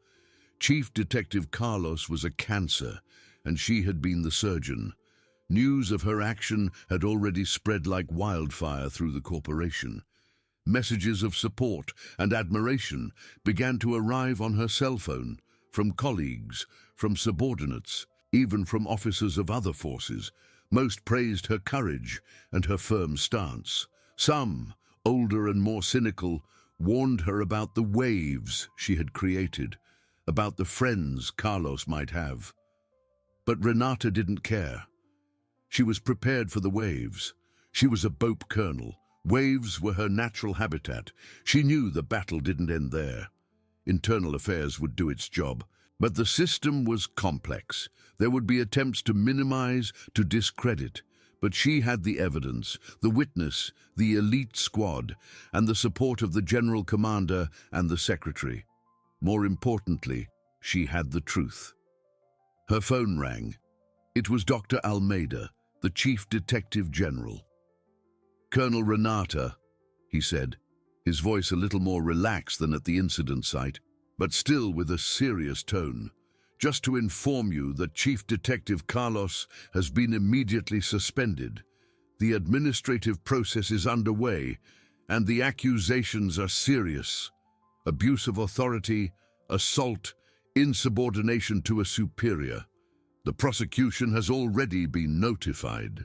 Chief Detective Carlos was a cancer, and she had been the surgeon. News of her action had already spread like wildfire through the corporation. Messages of support and admiration began to arrive on her cell phone, from colleagues, from subordinates, even from officers of other forces. Most praised her courage and her firm stance. Some, older and more cynical, warned her about the waves she had created, about the friends Carlos might have. But Renata didn't care. She was prepared for the waves. She was a BOP colonel. Waves were her natural habitat. She knew the battle didn't end there. Internal affairs would do its job. But the system was complex. There would be attempts to minimize, to discredit. But she had the evidence, the witness, the elite squad, and the support of the general commander and the secretary. More importantly, she had the truth. Her phone rang. It was Dr. Almeida, the chief detective general. "Colonel Renata," he said, his voice a little more relaxed than at the incident site, but still with a serious tone. "Just to inform you that Chief Detective Carlos has been immediately suspended. The administrative process is underway, and the accusations are serious. Abuse of authority, assault, insubordination to a superior. The prosecution has already been notified.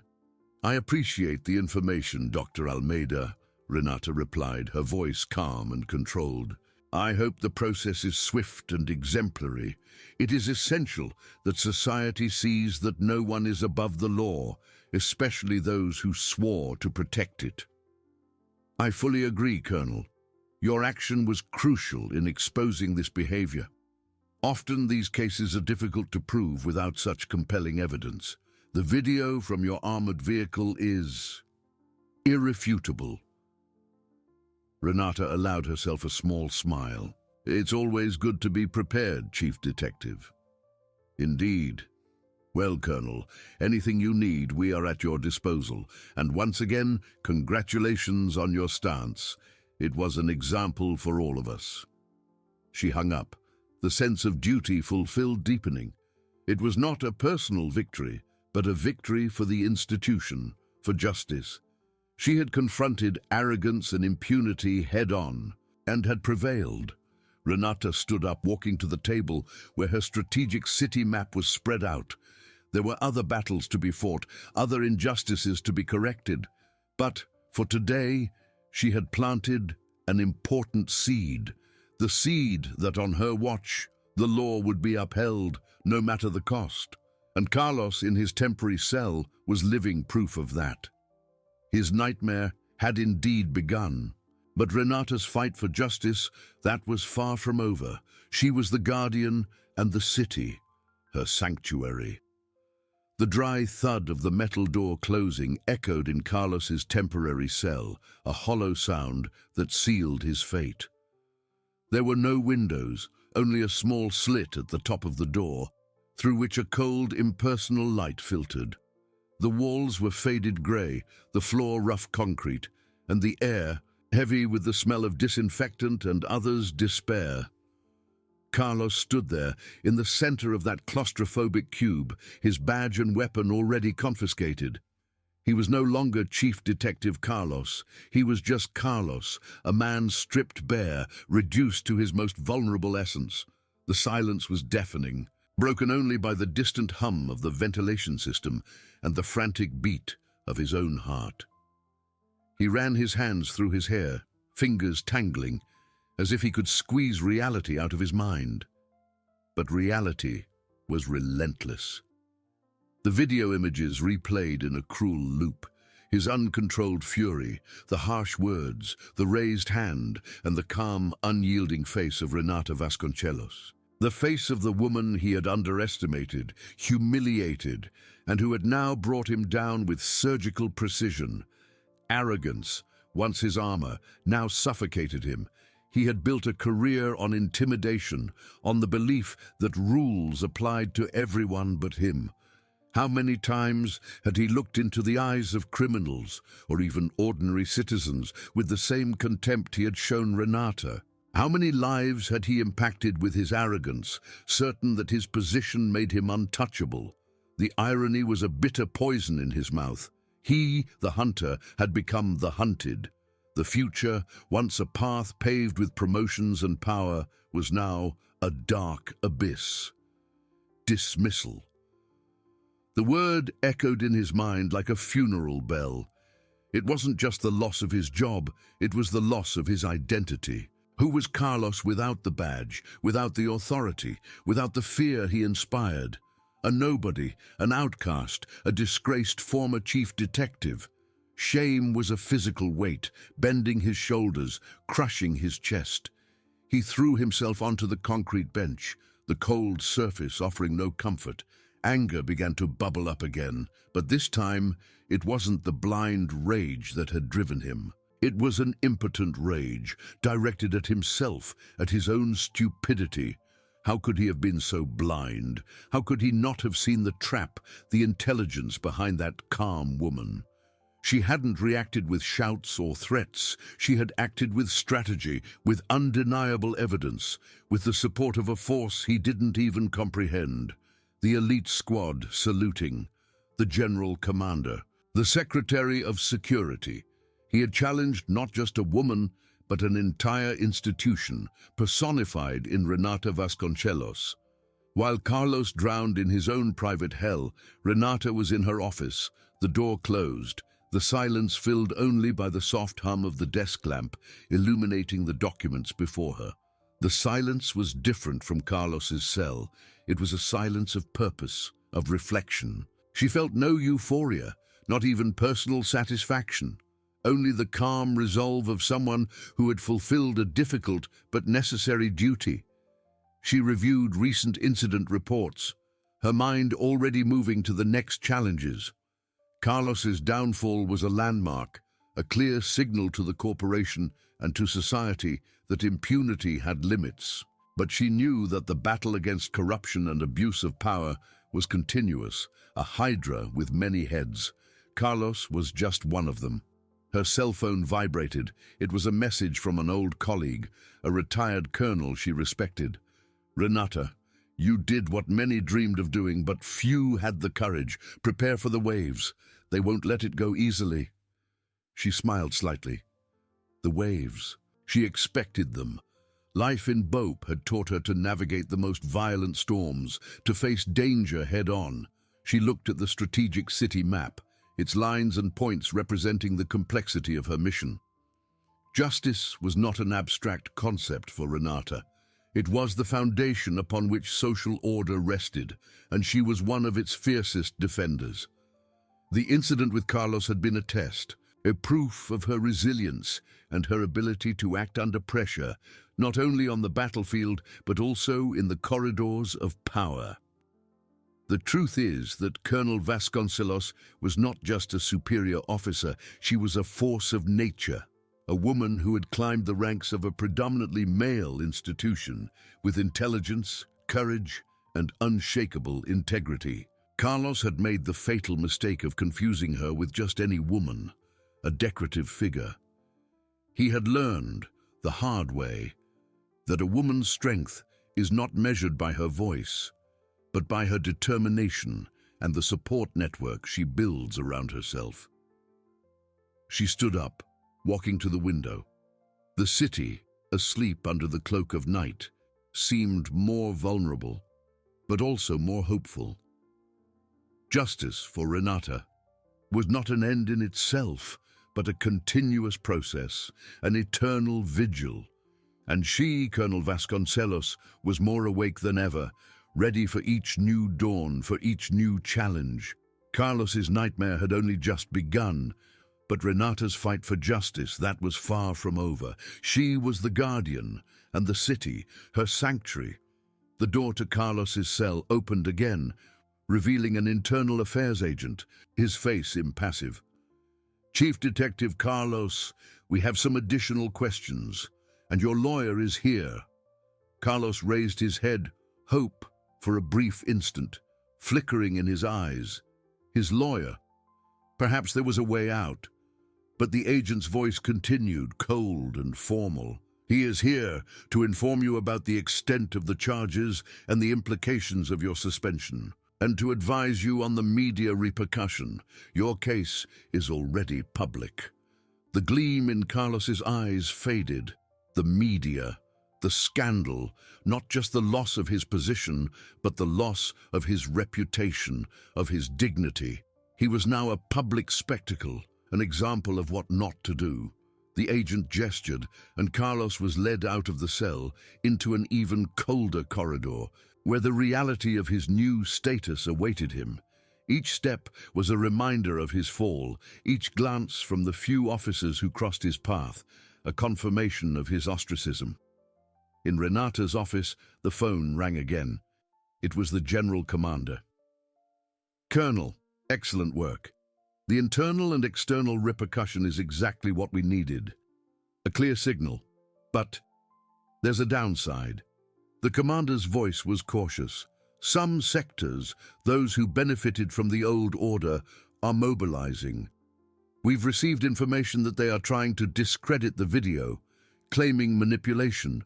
I appreciate the information, Dr. Almeida, Renata replied, her voice calm and controlled. I hope the process is swift and exemplary. It is essential that society sees that no one is above the law, especially those who swore to protect it. I fully agree, Colonel. Your action was crucial in exposing this behavior. Often these cases are difficult to prove without such compelling evidence. The video from your armored vehicle is irrefutable. Renata allowed herself a small smile. It's always good to be prepared, Chief Detective. Indeed. Well, Colonel, anything you need, we are at your disposal. And once again, congratulations on your stance. It was an example for all of us. She hung up, the sense of duty fulfilled deepening. It was not a personal victory, but a victory for the institution, for justice. She had confronted arrogance and impunity head-on, and had prevailed. Renata stood up, walking to the table where her strategic city map was spread out. There were other battles to be fought, other injustices to be corrected. But, for today, she had planted an important seed. The seed that on her watch, the law would be upheld, no matter the cost. And Carlos, in his temporary cell, was living proof of that. His nightmare had indeed begun. But Renata's fight for justice, that was far from over. She was the guardian and the city, her sanctuary. The dry thud of the metal door closing echoed in Carlos's temporary cell, a hollow sound that sealed his fate. There were no windows, only a small slit at the top of the door, through which a cold, impersonal light filtered. The walls were faded grey, the floor rough concrete, and the air heavy with the smell of disinfectant and others' despair. Carlos stood there, in the center of that claustrophobic cube, his badge and weapon already confiscated. He was no longer Chief Detective Carlos. He was just Carlos, a man stripped bare, reduced to his most vulnerable essence. The silence was deafening, broken only by the distant hum of the ventilation system and the frantic beat of his own heart. He ran his hands through his hair, fingers tangling, as if he could squeeze reality out of his mind. But reality was relentless. The video images replayed in a cruel loop. His uncontrolled fury, the harsh words, the raised hand, and the calm, unyielding face of Renata Vasconcelos. The face of the woman he had underestimated, humiliated, and who had now brought him down with surgical precision. Arrogance, once his armor, now suffocated him. He had built a career on intimidation, on the belief that rules applied to everyone but him. How many times had he looked into the eyes of criminals, or even ordinary citizens, with the same contempt he had shown Renata? How many lives had he impacted with his arrogance, certain that his position made him untouchable? The irony was a bitter poison in his mouth. He, the hunter, had become the hunted. The future, once a path paved with promotions and power, was now a dark abyss. Dismissal. The word echoed in his mind like a funeral bell. It wasn't just the loss of his job, it was the loss of his identity. Who was Carlos without the badge, without the authority, without the fear he inspired? A nobody, an outcast, a disgraced former chief detective. Shame was a physical weight, bending his shoulders, crushing his chest. He threw himself onto the concrete bench, the cold surface offering no comfort. Anger began to bubble up again, but this time it wasn't the blind rage that had driven him. It was an impotent rage, directed at himself, at his own stupidity. How could he have been so blind? How could he not have seen the trap, the intelligence behind that calm woman? She hadn't reacted with shouts or threats. She had acted with strategy, with undeniable evidence, with the support of a force he didn't even comprehend. The elite squad saluting, the general commander, the secretary of security. He had challenged not just a woman, but an entire institution, personified in Renata Vasconcelos. While Carlos drowned in his own private hell, Renata was in her office, the door closed, the silence filled only by the soft hum of the desk lamp illuminating the documents before her. The silence was different from Carlos's cell. It was a silence of purpose, of reflection. She felt no euphoria, not even personal satisfaction, only the calm resolve of someone who had fulfilled a difficult but necessary duty. She reviewed recent incident reports, her mind already moving to the next challenges. Carlos's downfall was a landmark, a clear signal to the corporation and to society that impunity had limits. But she knew that the battle against corruption and abuse of power was continuous, a hydra with many heads. Carlos was just one of them. Her cell phone vibrated. It was a message from an old colleague, a retired colonel she respected. "Renata, you did what many dreamed of doing, but few had the courage. Prepare for the waves. They won't let it go easily." She smiled slightly. The waves. She expected them. Life in Bope had taught her to navigate the most violent storms, to face danger head-on. She looked at the strategic city map, its lines and points representing the complexity of her mission. Justice was not an abstract concept for Renata. It was the foundation upon which social order rested, and she was one of its fiercest defenders. The incident with Carlos had been a test, a proof of her resilience and her ability to act under pressure, not only on the battlefield, but also in the corridors of power. The truth is that Colonel Vasconcelos was not just a superior officer, she was a force of nature. A woman who had climbed the ranks of a predominantly male institution with intelligence, courage, and unshakable integrity. Carlos had made the fatal mistake of confusing her with just any woman, a decorative figure. He had learned, the hard way, that a woman's strength is not measured by her voice, but by her determination and the support network she builds around herself. She stood up, walking to the window. The city, asleep under the cloak of night, seemed more vulnerable, but also more hopeful. Justice for Renata was not an end in itself, but a continuous process, an eternal vigil. And she, Colonel Vasconcelos, was more awake than ever, ready for each new dawn, for each new challenge. Carlos's nightmare had only just begun, but Renata's fight for justice, that was far from over. She was the guardian, and the city, her sanctuary. The door to Carlos's cell opened again, revealing an internal affairs agent, his face impassive. "Chief Detective Carlos, we have some additional questions, and your lawyer is here." Carlos raised his head, hope for a brief instant, flickering in his eyes. His lawyer. Perhaps there was a way out. But the agent's voice continued, cold and formal. "He is here to inform you about the extent of the charges and the implications of your suspension, and to advise you on the media repercussion. Your case is already public." The gleam in Carlos's eyes faded. The media, the scandal, not just the loss of his position, but the loss of his reputation, of his dignity. He was now a public spectacle, an example of what not to do. The agent gestured, and Carlos was led out of the cell into an even colder corridor, where the reality of his new status awaited him. Each step was a reminder of his fall, each glance from the few officers who crossed his path, a confirmation of his ostracism. In Renata's office, the phone rang again. It was the general commander. "Colonel, excellent work. The internal and external repercussion is exactly what we needed. A clear signal. But there's a downside." The commander's voice was cautious. "Some sectors, those who benefited from the old order, are mobilizing. We've received information that they are trying to discredit the video, claiming manipulation,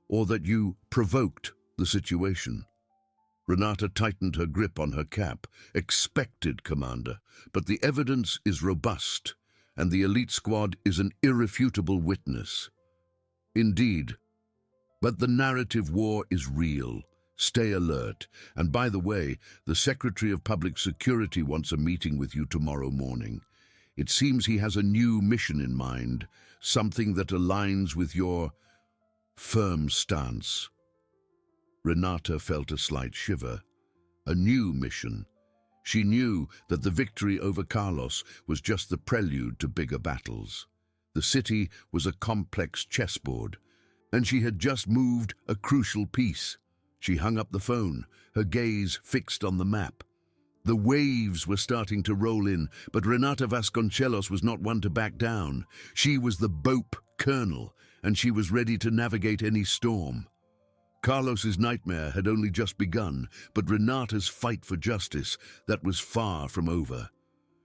or that you provoked the situation." Renata tightened her grip on her cap. "Expected, Commander, but the evidence is robust, and the elite squad is an irrefutable witness." "Indeed, but the narrative war is real. Stay alert. And by the way, the Secretary of Public Security wants a meeting with you tomorrow morning. It seems he has a new mission in mind, something that aligns with your firm stance." Renata felt a slight shiver. A new mission. She knew that the victory over Carlos was just the prelude to bigger battles. The city was a complex chessboard, and she had just moved a crucial piece. She hung up the phone, her gaze fixed on the map. The waves were starting to roll in, but Renata Vasconcelos was not one to back down. She was the BOPE colonel, and she was ready to navigate any storm. Carlos's nightmare had only just begun, but Renata's fight for justice, that was far from over.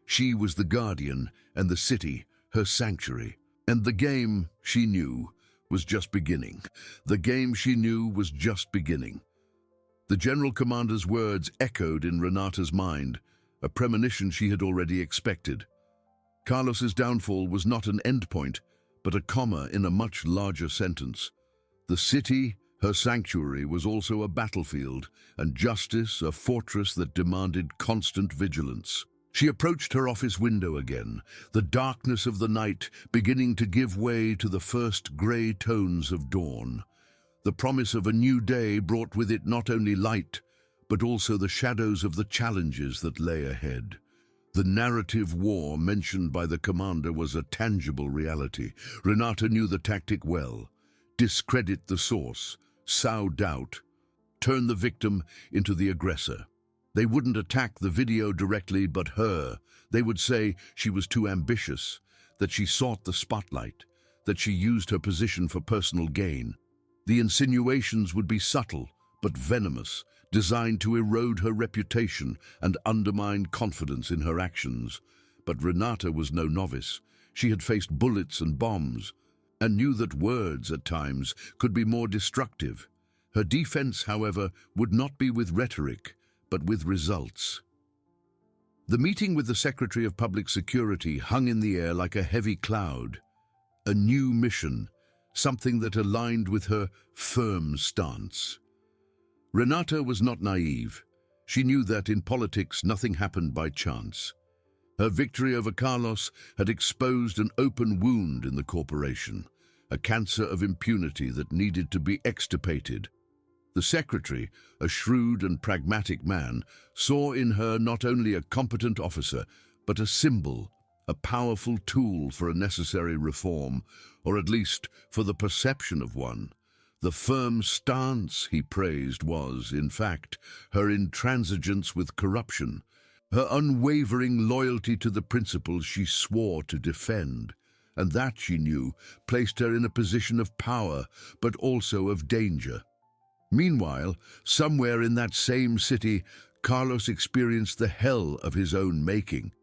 She was the guardian, and the city, her sanctuary. And the game, she knew, was just beginning. The game she knew was just beginning. The general commander's words echoed in Renata's mind, a premonition she had already expected. Carlos's downfall was not an endpoint, but a comma in a much larger sentence. The city, her sanctuary, was also a battlefield, and justice a fortress that demanded constant vigilance. She approached her office window again, the darkness of the night beginning to give way to the first grey tones of dawn. The promise of a new day brought with it not only light, but also the shadows of the challenges that lay ahead. The narrative war mentioned by the commander was a tangible reality. Renata knew the tactic well. Discredit the source, sow doubt, turn the victim into the aggressor. They wouldn't attack the video directly, but her. They would say she was too ambitious, that she sought the spotlight, that she used her position for personal gain. The insinuations would be subtle, but venomous, designed to erode her reputation and undermine confidence in her actions. But Renata was no novice. She had faced bullets and bombs, and knew that words, at times, could be more destructive. Her defense, however, would not be with rhetoric, but with results. The meeting with the Secretary of Public Security hung in the air like a heavy cloud. A new mission, something that aligned with her firm stance. Renata was not naive. She knew that in politics nothing happened by chance. Her victory over Carlos had exposed an open wound in the corporation, a cancer of impunity that needed to be extirpated. The secretary, a shrewd and pragmatic man, saw in her not only a competent officer, but a symbol, a powerful tool for a necessary reform, or at least for the perception of one. The firm stance he praised was, in fact, her intransigence with corruption, her unwavering loyalty to the principles she swore to defend, and that, she knew, placed her in a position of power, but also of danger. Meanwhile, somewhere in that same city, Carlos experienced the hell of his own making.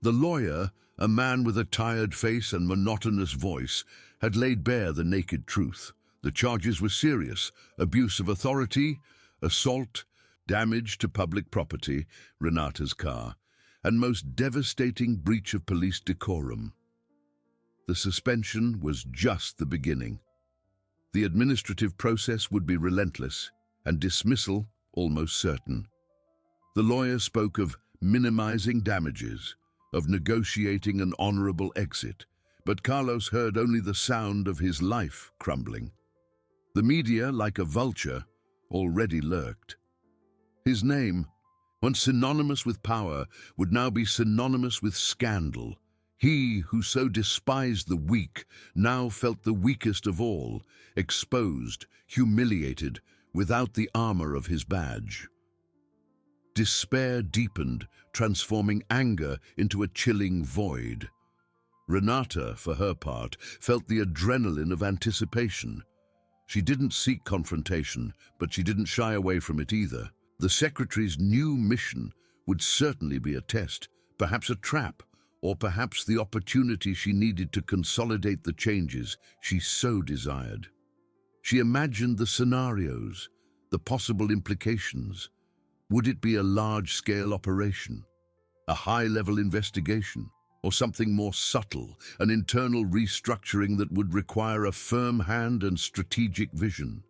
The lawyer, a man with a tired face and monotonous voice, had laid bare the naked truth. The charges were serious: abuse of authority, assault, damage to public property, Renata's car, and most devastating breach of police decorum. The suspension was just the beginning. The administrative process would be relentless, and dismissal almost certain. The lawyer spoke of minimizing damages, of negotiating an honorable exit, but Carlos heard only the sound of his life crumbling. The media, like a vulture, already lurked. His name, once synonymous with power, would now be synonymous with scandal. He who so despised the weak now felt the weakest of all, exposed, humiliated, without the armor of his badge. Despair deepened, transforming anger into a chilling void. Renata, for her part, felt the adrenaline of anticipation. She didn't seek confrontation, but she didn't shy away from it either. The secretary's new mission would certainly be a test, perhaps a trap, or perhaps the opportunity she needed to consolidate the changes she so desired. She imagined the scenarios, the possible implications. Would it be a large-scale operation, a high-level investigation, or something more subtle, an internal restructuring that would require a firm hand and strategic vision?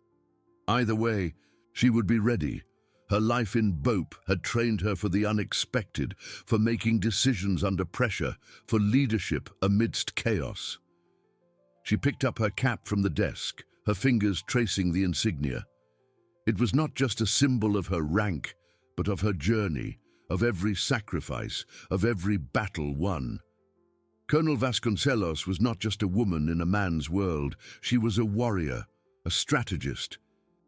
Either way, She would be ready. Her life in BOPE had trained her for the unexpected, for making decisions under pressure, for leadership amidst chaos. She picked up her cap from the desk, her fingers tracing the insignia. It was not just a symbol of her rank, but of her journey, of every sacrifice, of every battle won. Colonel Vasconcelos was not just a woman in a man's world. She was a warrior, a strategist,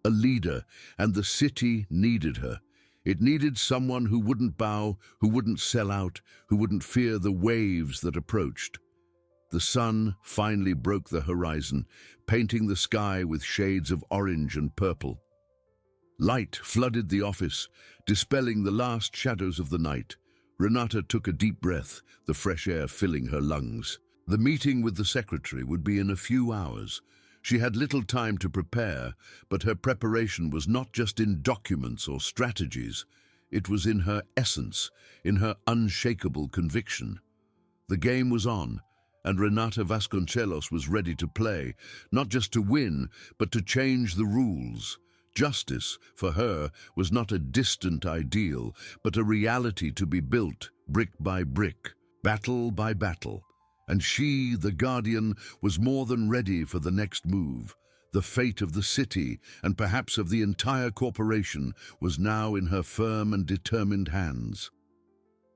a leader, and the city needed her. It needed someone who wouldn't bow, who wouldn't sell out, who wouldn't fear the waves that approached. The sun finally broke the horizon, painting the sky with shades of orange and purple. Light flooded the office, dispelling the last shadows of the night. Renata took a deep breath, the fresh air filling her lungs. The meeting with the secretary would be in a few hours. She had little time to prepare, but her preparation was not just in documents or strategies. It was in her essence, in her unshakable conviction. The game was on, and Renata Vasconcelos was ready to play, not just to win, but to change the rules. Justice, for her, was not a distant ideal, but a reality to be built, brick by brick, battle by battle. And she, the guardian, was more than ready for the next move. The fate of the city, and perhaps of the entire corporation, was now in her firm and determined hands.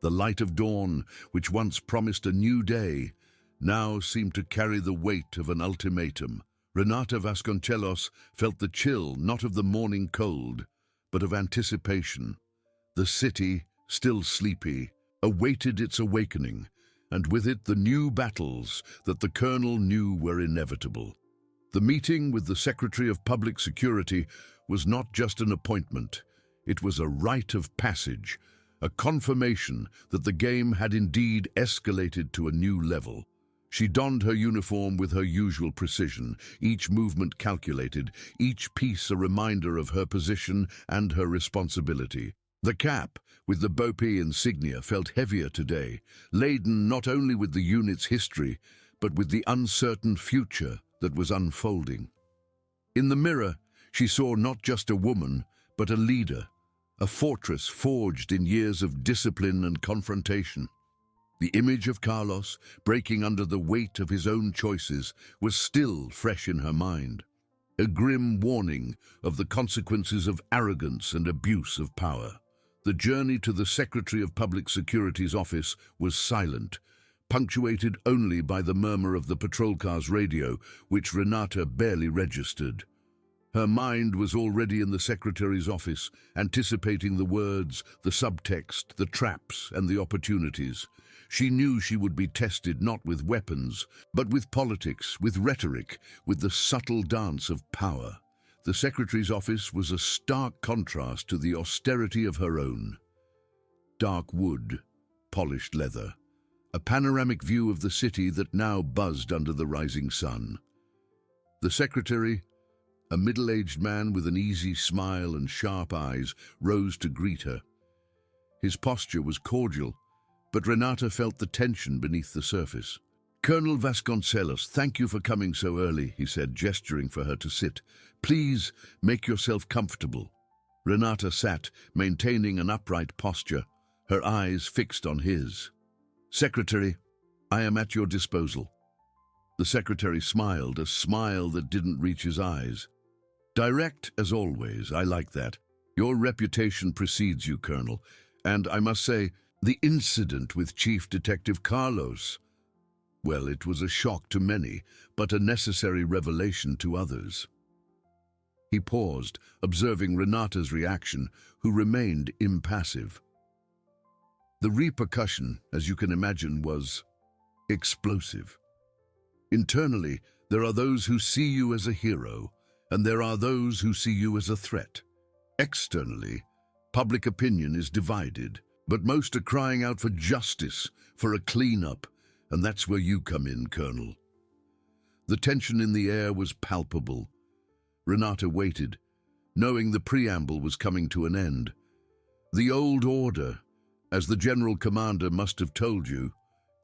The light of dawn, which once promised a new day, now seemed to carry the weight of an ultimatum. Renata Vasconcelos felt the chill not of the morning cold, but of anticipation. The city, still sleepy, awaited its awakening, and with it the new battles that the colonel knew were inevitable. The meeting with the Secretary of Public Security was not just an appointment. It was a rite of passage, a confirmation that the game had indeed escalated to a new level. She donned her uniform with her usual precision, each movement calculated, each piece a reminder of her position and her responsibility. The cap, with the BOPE insignia, felt heavier today, laden not only with the unit's history, but with the uncertain future that was unfolding. In the mirror, she saw not just a woman, but a leader, a fortress forged in years of discipline and confrontation. The image of Carlos, breaking under the weight of his own choices, was still fresh in her mind. A grim warning of the consequences of arrogance and abuse of power. The journey to the Secretary of Public Security's office was silent, punctuated only by the murmur of the patrol car's radio, which Renata barely registered. Her mind was already in the secretary's office, anticipating the words, the subtext, the traps, and the opportunities. She knew she would be tested not with weapons, but with politics, with rhetoric, with the subtle dance of power. The secretary's office was a stark contrast to the austerity of her own. Dark wood, polished leather, a panoramic view of the city that now buzzed under the rising sun. The secretary, a middle-aged man with an easy smile and sharp eyes, rose to greet her. His posture was cordial, but Renata felt the tension beneath the surface. "Colonel Vasconcelos, thank you for coming so early," he said, gesturing for her to sit. "Please, make yourself comfortable." Renata sat, maintaining an upright posture, her eyes fixed on his. "Secretary, I am at your disposal." The secretary smiled, a smile that didn't reach his eyes. "Direct as always, I like that. Your reputation precedes you, Colonel, and I must say, the incident with Chief Detective Carlos, well, it was a shock to many, but a necessary revelation to others." He paused, observing Renata's reaction, who remained impassive. The repercussion, as you can imagine, was explosive. Internally, there are those who see you as a hero, and there are those who see you as a threat. Externally, public opinion is divided, but most are crying out for justice, for a clean-up, and that's where you come in, Colonel. The tension in the air was palpable. Renata waited, knowing the preamble was coming to an end. The old order, as the General Commander must have told you,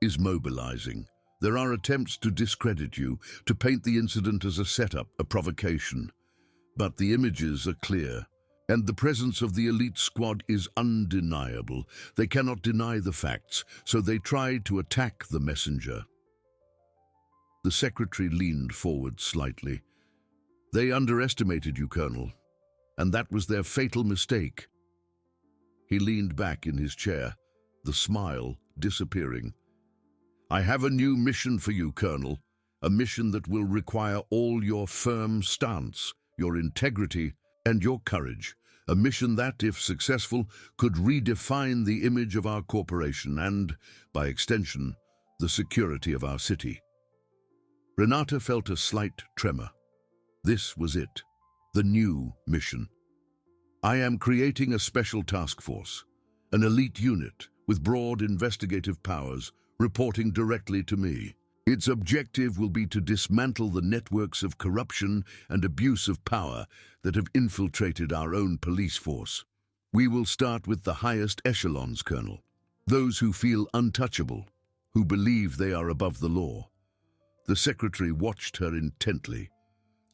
is mobilizing. There are attempts to discredit you, to paint the incident as a setup, a provocation. But the images are clear. And the presence of the elite squad is undeniable. They cannot deny the facts, so they try to attack the messenger. The secretary leaned forward slightly. They underestimated you, Colonel, and that was their fatal mistake. He leaned back in his chair, the smile disappearing. I have a new mission for you, Colonel, a mission that will require all your firm stance, your integrity, and your courage. A mission that, if successful, could redefine the image of our corporation and, by extension, the security of our city. Renata felt a slight tremor. This was it, the new mission. I am creating a special task force, an elite unit with broad investigative powers reporting directly to me. Its objective will be to dismantle the networks of corruption and abuse of power that have infiltrated our own police force. We will start with the highest echelons, Colonel, those who feel untouchable, who believe they are above the law. The secretary watched her intently.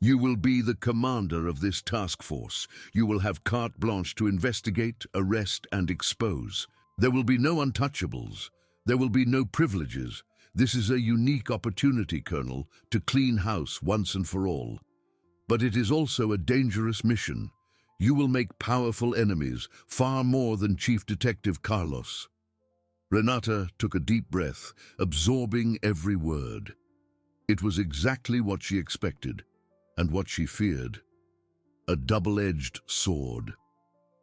You will be the commander of this task force. You will have carte blanche to investigate, arrest, and expose. There will be no untouchables. There will be no privileges. This is a unique opportunity, Colonel, to clean house once and for all. But it is also a dangerous mission. You will make powerful enemies, far more than Chief Detective Carlos. Renata took a deep breath, absorbing every word. It was exactly what she expected, and what she feared. A double-edged sword.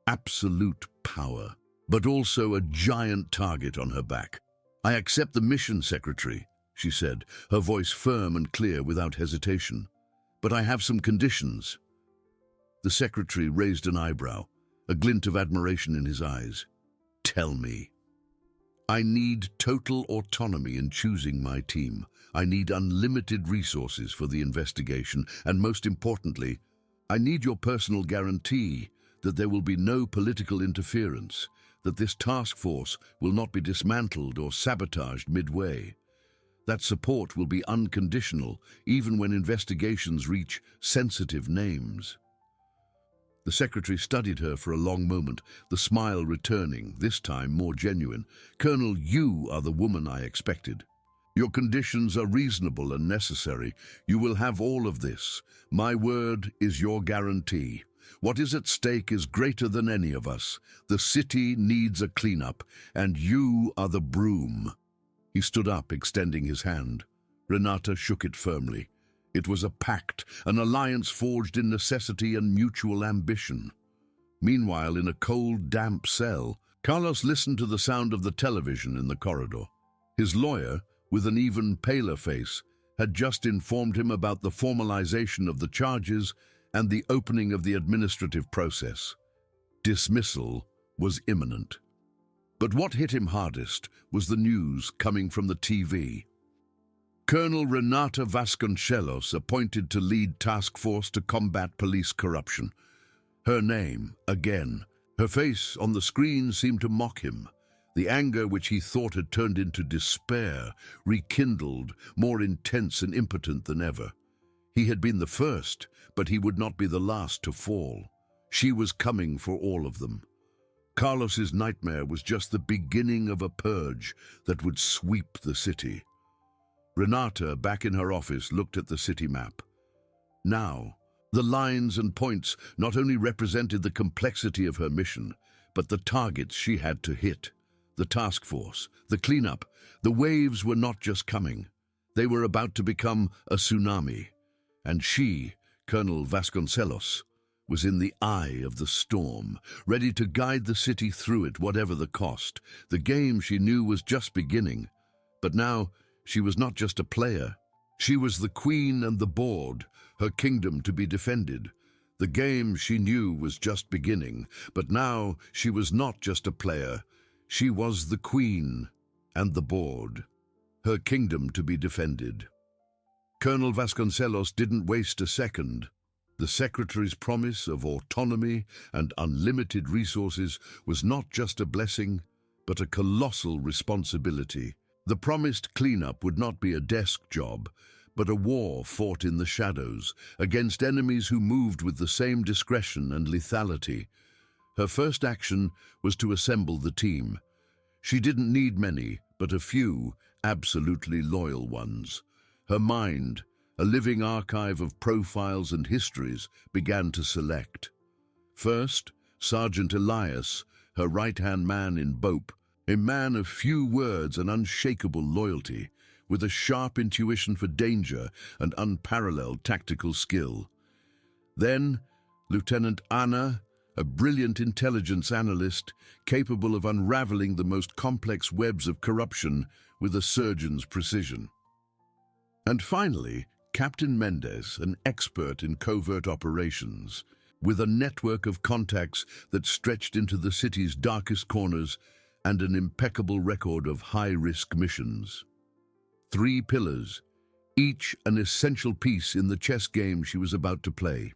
Absolute power, but also a giant target on her back. I accept the mission, Secretary, she said, her voice firm and clear without hesitation. But I have some conditions. The secretary raised an eyebrow, a glint of admiration in his eyes. Tell me. I need total autonomy in choosing my team. I need unlimited resources for the investigation, and most importantly, I need your personal guarantee that there will be no political interference, that this task force will not be dismantled or sabotaged midway. That support will be unconditional, even when investigations reach sensitive names. The secretary studied her for a long moment, the smile returning, this time more genuine. Colonel, you are the woman I expected. Your conditions are reasonable and necessary. You will have all of this. My word is your guarantee. What is at stake is greater than any of us. The city needs a cleanup, and you are the broom. He stood up, extending his hand. Renata shook it firmly. It was a pact, an alliance forged in necessity and mutual ambition. Meanwhile, in a cold, damp cell, Carlos listened to the sound of the television in the corridor. His lawyer, with an even paler face, had just informed him about the formalization of the charges and the opening of the administrative process. Dismissal was imminent. But what hit him hardest was the news coming from the TV. Colonel Renata Vasconcelos appointed to lead task force to combat police corruption. Her name, again. Her face on the screen seemed to mock him. The anger which he thought had turned into despair, rekindled, more intense and impotent than ever. He had been the first, but he would not be the last to fall. She was coming for all of them. Carlos's nightmare was just the beginning of a purge that would sweep the city. Renata, back in her office, looked at the city map. Now, the lines and points not only represented the complexity of her mission, but the targets she had to hit. The task force, the cleanup, the waves were not just coming. They were about to become a tsunami. And she, Colonel Vasconcelos, was in the eye of the storm, ready to guide the city through it, whatever the cost. The game, she knew, was just beginning. But now, she was not just a player. She was the queen and the board, her kingdom to be defended. The game, she knew, was just beginning. But now, she was not just a player. She was the queen and the board, her kingdom to be defended. Colonel Vasconcelos didn't waste a second. The secretary's promise of autonomy and unlimited resources was not just a blessing, but a colossal responsibility. The promised cleanup would not be a desk job, but a war fought in the shadows, against enemies who moved with the same discretion and lethality. Her first action was to assemble the team. She didn't need many, but a few, absolutely loyal ones. Her mind, a living archive of profiles and histories, began to select. First, Sergeant Elias, her right-hand man in BOPE, a man of few words and unshakable loyalty, with a sharp intuition for danger and unparalleled tactical skill. Then, Lieutenant Anna, a brilliant intelligence analyst capable of unraveling the most complex webs of corruption with a surgeon's precision. And finally, Captain Mendez, an expert in covert operations, with a network of contacts that stretched into the city's darkest corners and an impeccable record of high-risk missions. 3 pillars, each an essential piece in the chess game she was about to play.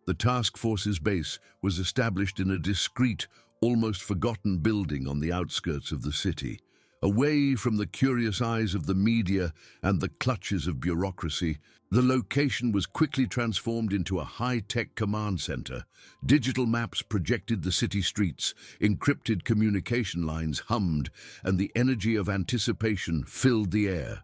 The task force's base was established in a discreet, almost forgotten building on the outskirts of the city. Away from the curious eyes of the media and the clutches of bureaucracy, the location was quickly transformed into a high-tech command center. Digital maps projected the city streets, encrypted communication lines hummed, and the energy of anticipation filled the air.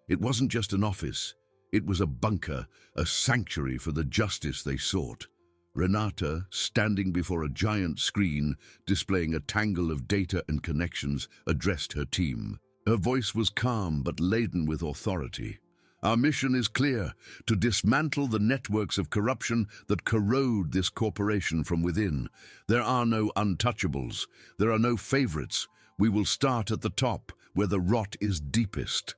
It wasn't just an office. It was a bunker, a sanctuary for the justice they sought. Renata, standing before a giant screen displaying a tangle of data and connections, addressed her team. Her voice was calm but laden with authority. Our mission is clear: to dismantle the networks of corruption that corrode this corporation from within. There are no untouchables. There are no favorites. We will start at the top, where the rot is deepest.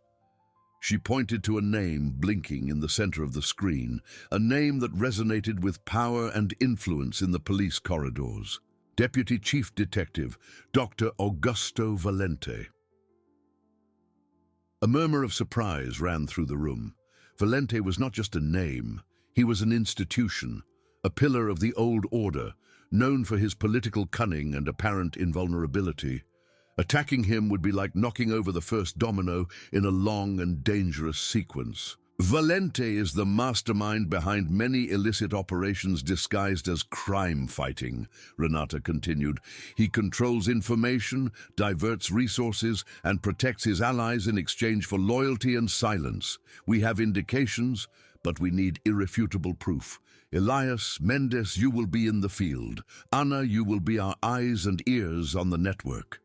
She pointed to a name blinking in the center of the screen, a name that resonated with power and influence in the police corridors. Deputy Chief Detective, Dr. Augusto Valente. A murmur of surprise ran through the room. Valente was not just a name, he was an institution, a pillar of the old order, known for his political cunning and apparent invulnerability. Attacking him would be like knocking over the first domino in a long and dangerous sequence. Valente is the mastermind behind many illicit operations disguised as crime fighting, Renata continued. He controls information, diverts resources, and protects his allies in exchange for loyalty and silence. We have indications, but we need irrefutable proof. Elias, Mendez, you will be in the field. Anna, you will be our eyes and ears on the network.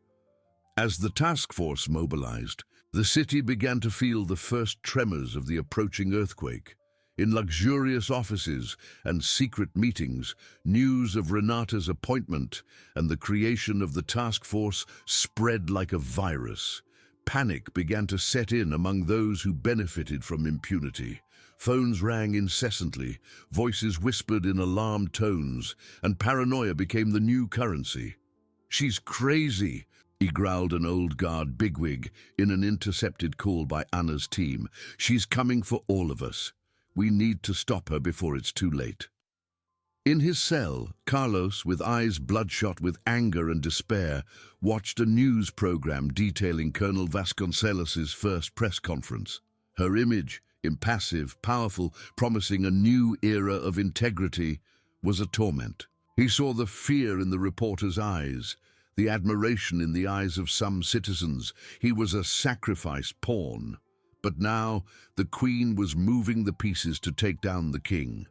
As the task force mobilized, the city began to feel the first tremors of the approaching earthquake. In luxurious offices and secret meetings, news of Renata's appointment and the creation of the task force spread like a virus. Panic began to set in among those who benefited from impunity. Phones rang incessantly, voices whispered in alarmed tones, and paranoia became the new currency. "She's crazy," growled an old guard bigwig in an intercepted call by Anna's team. "She's coming for all of us. We need to stop her before it's too late." In his cell, Carlos, with eyes bloodshot with anger and despair, watched a news program detailing Colonel Vasconcelos's first press conference. Her image, impassive, powerful, promising a new era of integrity, was a torment. He saw the fear in the reporter's eyes, the admiration in the eyes of some citizens. He was a sacrifice pawn. But now the Queen was moving the pieces to take down the king.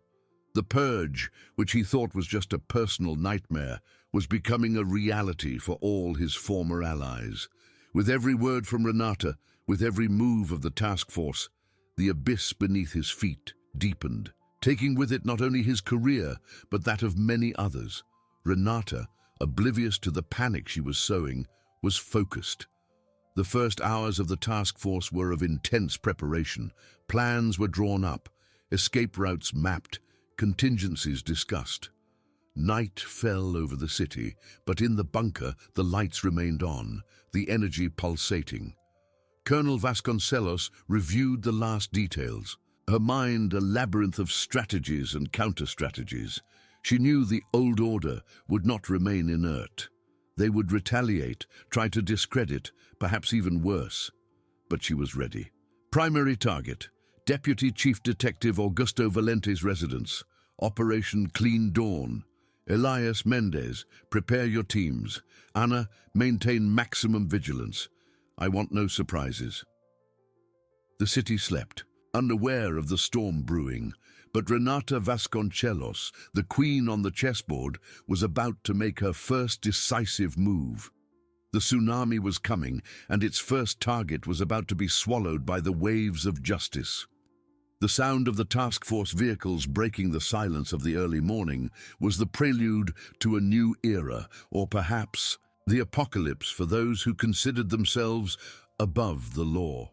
The purge, which he thought was just a personal nightmare, was becoming a reality for all his former allies. With every word from Renata, with every move of the task force, the abyss beneath his feet deepened, taking with it not only his career, but that of many others. Renata, oblivious to the panic she was sowing, was focused. The first hours of the task force were of intense preparation. Plans were drawn up, escape routes mapped, contingencies discussed. Night fell over the city, but in the bunker the lights remained on, the energy pulsating. Colonel Vasconcelos reviewed the last details, her mind a labyrinth of strategies and counter-strategies. She knew the old order would not remain inert. They would retaliate, try to discredit, perhaps even worse. But she was ready. Primary target: Deputy Chief Detective Augusto Valente's residence. Operation Clean Dawn. Elias Mendez, prepare your teams. Ana, maintain maximum vigilance. I want no surprises. The city slept, unaware of the storm brewing, but Renata Vasconcelos, the queen on the chessboard, was about to make her first decisive move. The tsunami was coming, and its first target was about to be swallowed by the waves of justice. The sound of the task force vehicles breaking the silence of the early morning was the prelude to a new era, or perhaps the apocalypse for those who considered themselves above the law.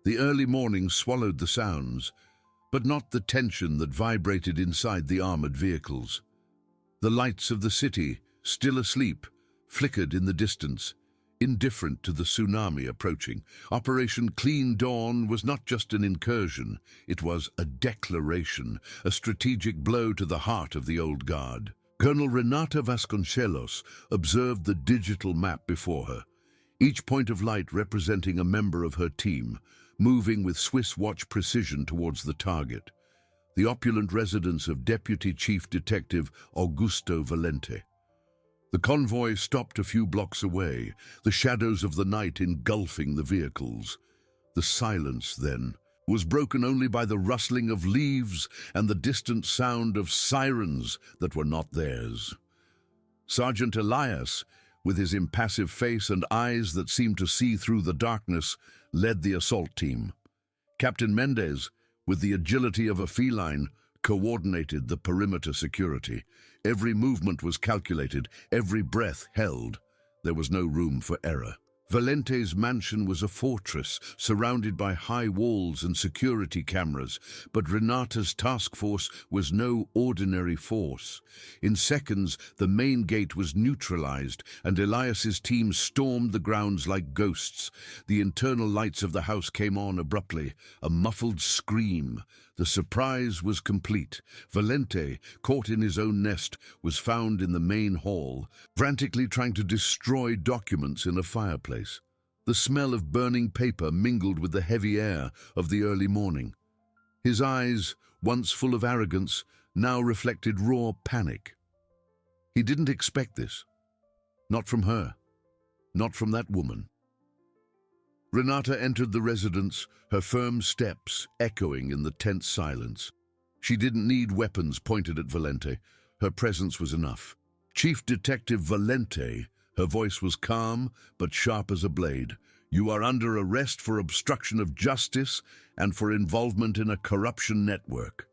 The early morning swallowed the sounds, but not the tension that vibrated inside the armored vehicles. The lights of the city, still asleep, flickered in the distance, indifferent to the tsunami approaching. Operation Clean Dawn was not just an incursion, it was a declaration, a strategic blow to the heart of the old guard. Colonel Renata Vasconcelos observed the digital map before her, each point of light representing a member of her team, moving with Swiss watch precision towards the target, the opulent residence of Deputy Chief Detective Augusto Valente. The convoy stopped a few blocks away, the shadows of the night engulfing the vehicles. The silence, then, was broken only by the rustling of leaves and the distant sound of sirens that were not theirs. Sergeant Elias, with his impassive face and eyes that seemed to see through the darkness, led the assault team. Captain Mendez, with the agility of a feline, coordinated the perimeter security. Every movement was calculated, every breath held. There was no room for error. Valente's mansion was a fortress, surrounded by high walls and security cameras, but Renata's task force was no ordinary force. In seconds, the main gate was neutralized, and Elias's team stormed the grounds like ghosts. The internal lights of the house came on abruptly, a muffled scream. The surprise was complete. Valente, caught in his own nest, was found in the main hall, frantically trying to destroy documents in a fireplace. The smell of burning paper mingled with the heavy air of the early morning. His eyes, once full of arrogance, now reflected raw panic. He didn't expect this. Not from her. Not from that woman. Renata entered the residence, her firm steps echoing in the tense silence. She didn't need weapons pointed at Valente. Her presence was enough. Chief Detective Valente, her voice was calm but sharp as a blade. You are under arrest for obstruction of justice and for involvement in a corruption network.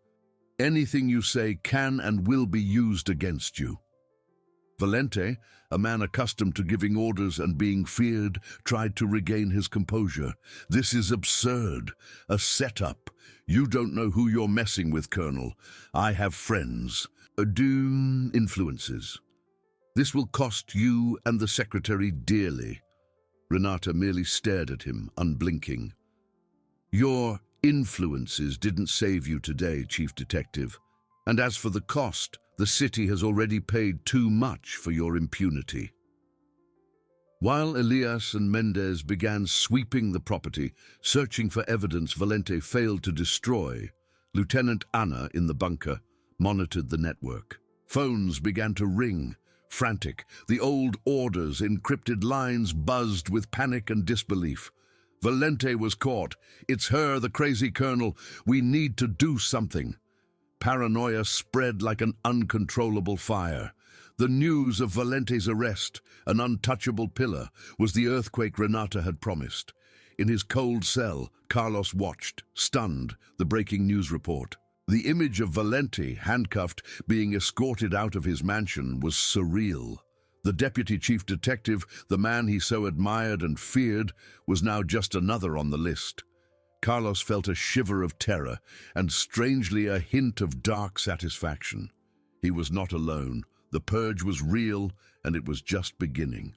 Anything you say can and will be used against you. Valente, a man accustomed to giving orders and being feared, tried to regain his composure. This is absurd. A setup. You don't know who you're messing with, Colonel. I have friends. Influences. This will cost you and the Secretary dearly. Renata merely stared at him, unblinking. Your influences didn't save you today, Chief Detective. And as for the cost, the city has already paid too much for your impunity. While Elias and Mendez began sweeping the property, searching for evidence Valente failed to destroy, Lieutenant Ana, in the bunker, monitored the network. Phones began to ring, frantic. The old orders, encrypted lines buzzed with panic and disbelief. Valente was caught. It's her, the crazy colonel. We need to do something. Paranoia spread like an uncontrollable fire. The news of Valente's arrest, an untouchable pillar, was the earthquake Renata had promised. In his cold cell, Carlos watched, stunned, the breaking news report. The image of Valente, handcuffed, being escorted out of his mansion was surreal. The deputy chief detective, the man he so admired and feared, was now just another on the list. Carlos felt a shiver of terror and, strangely, a hint of dark satisfaction. He was not alone. The purge was real, and it was just beginning.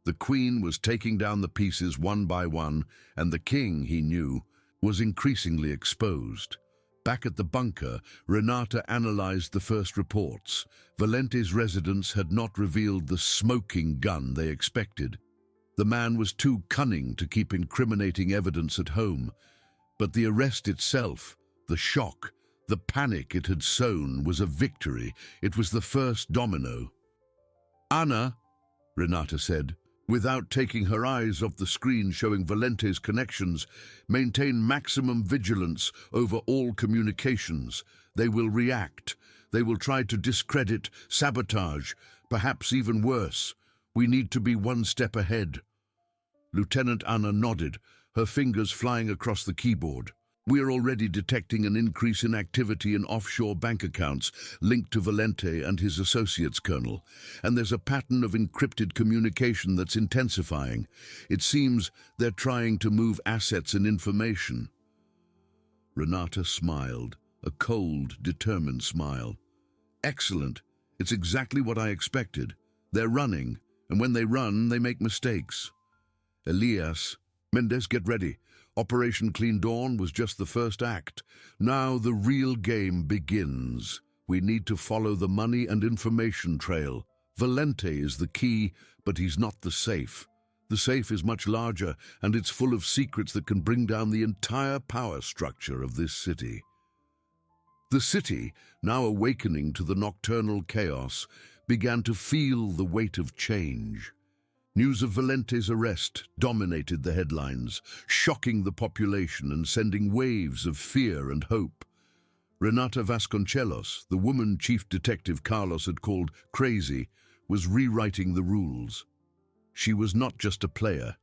The Queen was taking down the pieces one by one, and the King, he knew, was increasingly exposed. Back at the bunker, Renata analyzed the first reports. Valente's residence had not revealed the smoking gun they expected. The man was too cunning to keep incriminating evidence at home, But the arrest itself, the shock, the panic it had sown was a victory. It was the first domino. "Anna," Renata said, without taking her eyes off the screen showing Valente's connections, "maintain maximum vigilance over all communications. They will react. They will try to discredit, sabotage, perhaps even worse. We need to be one step ahead." Lieutenant Anna nodded, her fingers flying across the keyboard. "We are already detecting an increase in activity in offshore bank accounts linked to Valente and his associates, Colonel. And there's a pattern of encrypted communication that's intensifying. It seems they're trying to move assets and information." Renata smiled, a cold, determined smile. "Excellent. It's exactly what I expected. They're running, and when they run, they make mistakes." "Elias, Mendez, get ready. Operation Clean Dawn was just the first act. Now the real game begins. We need to follow the money and information trail. Valente is the key, but he's not the safe. The safe is much larger, and it's full of secrets that can bring down the entire power structure of this city." The city, now awakening to the nocturnal chaos, began to feel the weight of change. News of Valente's arrest dominated the headlines, shocking the population and sending waves of fear and hope. Renata Vasconcelos, the woman chief detective Carlos had called crazy, was rewriting the rules. She was not just a player.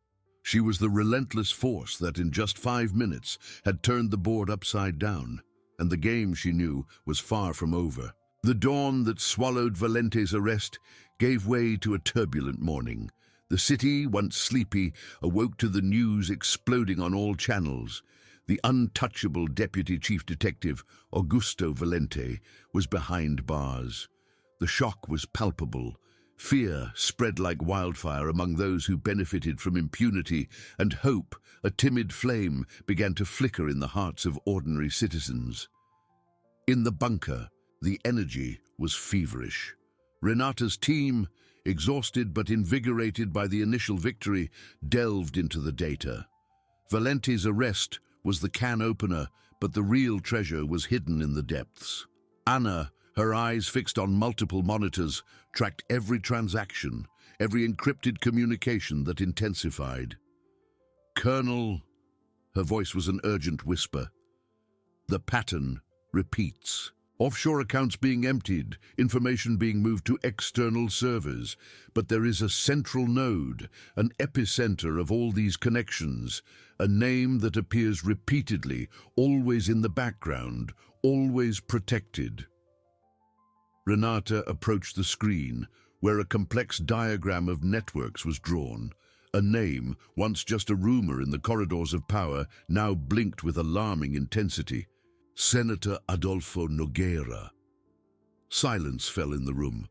She was the relentless force that in just 5 minutes had turned the board upside down, and the game, she knew, was far from over. The dawn that swallowed Valente's arrest gave way to a turbulent morning. The city, once sleepy, awoke to the news exploding on all channels. The untouchable deputy chief detective, Augusto Valente, was behind bars. The shock was palpable. Fear spread like wildfire among those who benefited from impunity, and hope, a timid flame, began to flicker in the hearts of ordinary citizens. In the bunker, the energy was feverish. Renata's team, exhausted but invigorated by the initial victory, delved into the data. Valente's arrest was the can opener, but the real treasure was hidden in the depths. Anna, her eyes fixed on multiple monitors, tracked every transaction, every encrypted communication that intensified. "Colonel," her voice was an urgent whisper, "the pattern repeats. Offshore accounts being emptied, information being moved to external servers. But there is a central node, an epicenter of all these connections, a name that appears repeatedly, always in the background, always protected." Renata approached the screen, where a complex diagram of networks was drawn. A name, once just a rumor in the corridors of power, now blinked with alarming intensity. Senator Adolfo Nogueira. Silence fell in the room.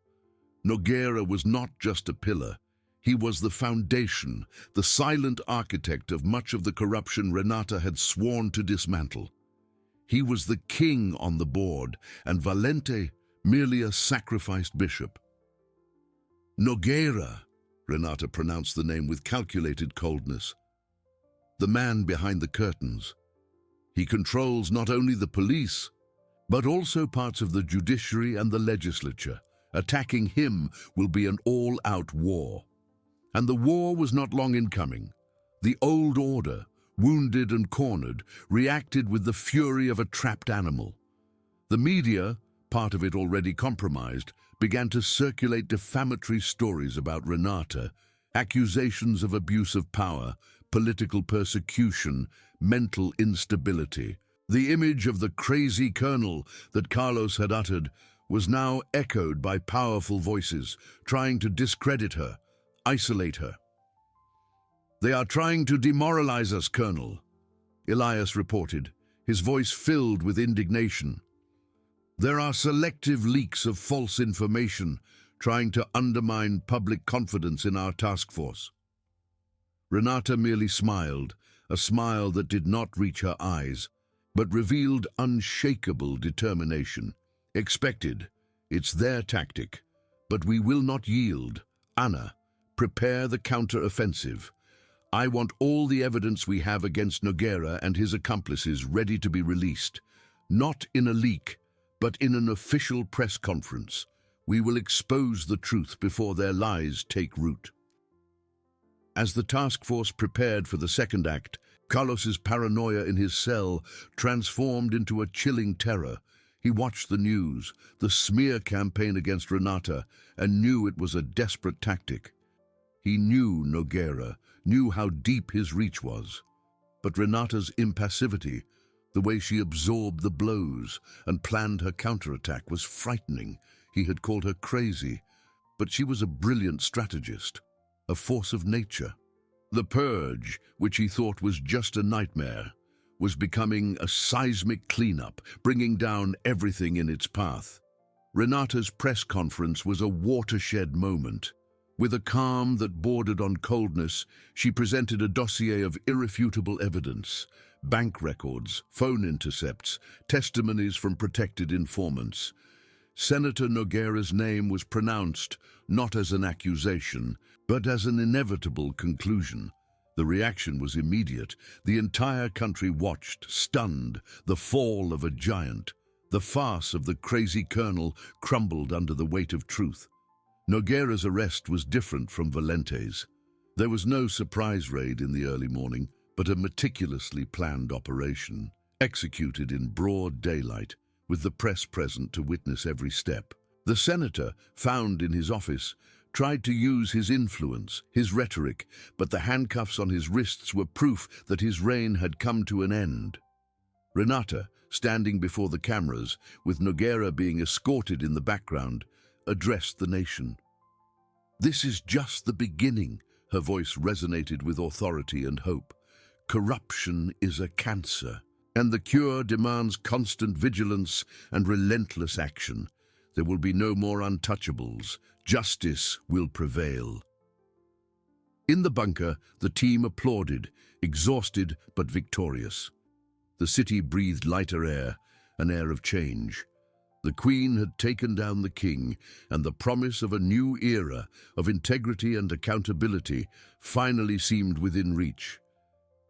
Nogueira was not just a pillar. He was the foundation, the silent architect of much of the corruption Renata had sworn to dismantle. He was the king on the board, and Valente merely a sacrificed bishop. "Nogueira," Renata pronounced the name with calculated coldness. "The man behind the curtains. He controls not only the police, but also parts of the judiciary and the legislature. Attacking him will be an all-out war." And the war was not long in coming. The old order, wounded and cornered, reacted with the fury of a trapped animal. The media, part of it already compromised, began to circulate defamatory stories about Renata, accusations of abuse of power, political persecution, mental instability. The image of the crazy colonel that Carlos had uttered was now echoed by powerful voices, trying to discredit her, isolate her. "They are trying to demoralize us, Colonel," Elias reported, his voice filled with indignation. "There are selective leaks of false information, trying to undermine public confidence in our task force." Renata merely smiled, a smile that did not reach her eyes, but revealed unshakable determination. "Expected. It's their tactic. But we will not yield. Anna, prepare the counter-offensive. I want all the evidence we have against Nogueira and his accomplices ready to be released, not in a leak, but in an official press conference. We will expose the truth before their lies take root." As the task force prepared for the second act, Carlos's paranoia in his cell transformed into a chilling terror. He watched the news, the smear campaign against Renata, and knew it was a desperate tactic. He knew Nogueira, knew how deep his reach was. But Renata's impassivity, the way she absorbed the blows and planned her counterattack, was frightening. He had called her crazy, but she was a brilliant strategist, a force of nature. The purge, which he thought was just a nightmare, was becoming a seismic cleanup, bringing down everything in its path. Renata's press conference was a watershed moment. With a calm that bordered on coldness, she presented a dossier of irrefutable evidence: bank records, phone intercepts, testimonies from protected informants. Senator Nogueira's name was pronounced not as an accusation, but as an inevitable conclusion. The reaction was immediate. The entire country watched, stunned, the fall of a giant. The farce of the crazy colonel crumbled under the weight of truth. Nogueira's arrest was different from Valente's. There was no surprise raid in the early morning, but a meticulously planned operation, executed in broad daylight, with the press present to witness every step. The senator, found in his office, tried to use his influence, his rhetoric, but the handcuffs on his wrists were proof that his reign had come to an end. Renata, standing before the cameras, with Nogueira being escorted in the background, addressed the nation. "This is just the beginning," her voice resonated with authority and hope. "Corruption is a cancer, and the cure demands constant vigilance and relentless action. There will be no more untouchables. Justice will prevail." In the bunker, the team applauded, exhausted but victorious. The city breathed lighter air, an air of change. The Queen had taken down the king, and the promise of a new era of integrity and accountability finally seemed within reach.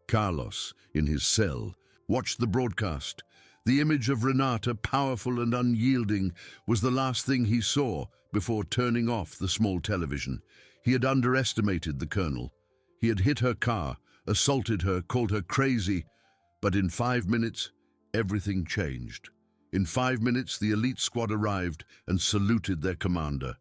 Carlos, in his cell, watched the broadcast. The image of Renata, powerful and unyielding, was the last thing he saw before turning off the small television. He had underestimated the colonel. He had hit her car, assaulted her, called her crazy. But in 5 minutes, everything changed. In 5 minutes, the elite squad arrived and saluted their commander.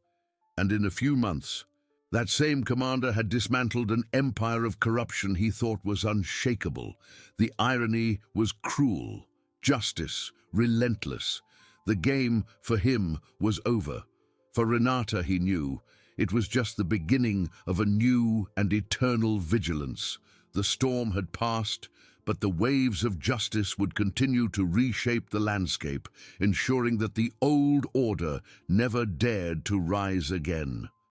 And in a few months, that same commander had dismantled an empire of corruption he thought was unshakable. The irony was cruel, justice relentless. The game for him was over. For Renata, he knew, it was just the beginning of a new and eternal vigilance. The storm had passed, but the waves of justice would continue to reshape the landscape, ensuring that the old order never dared to rise again.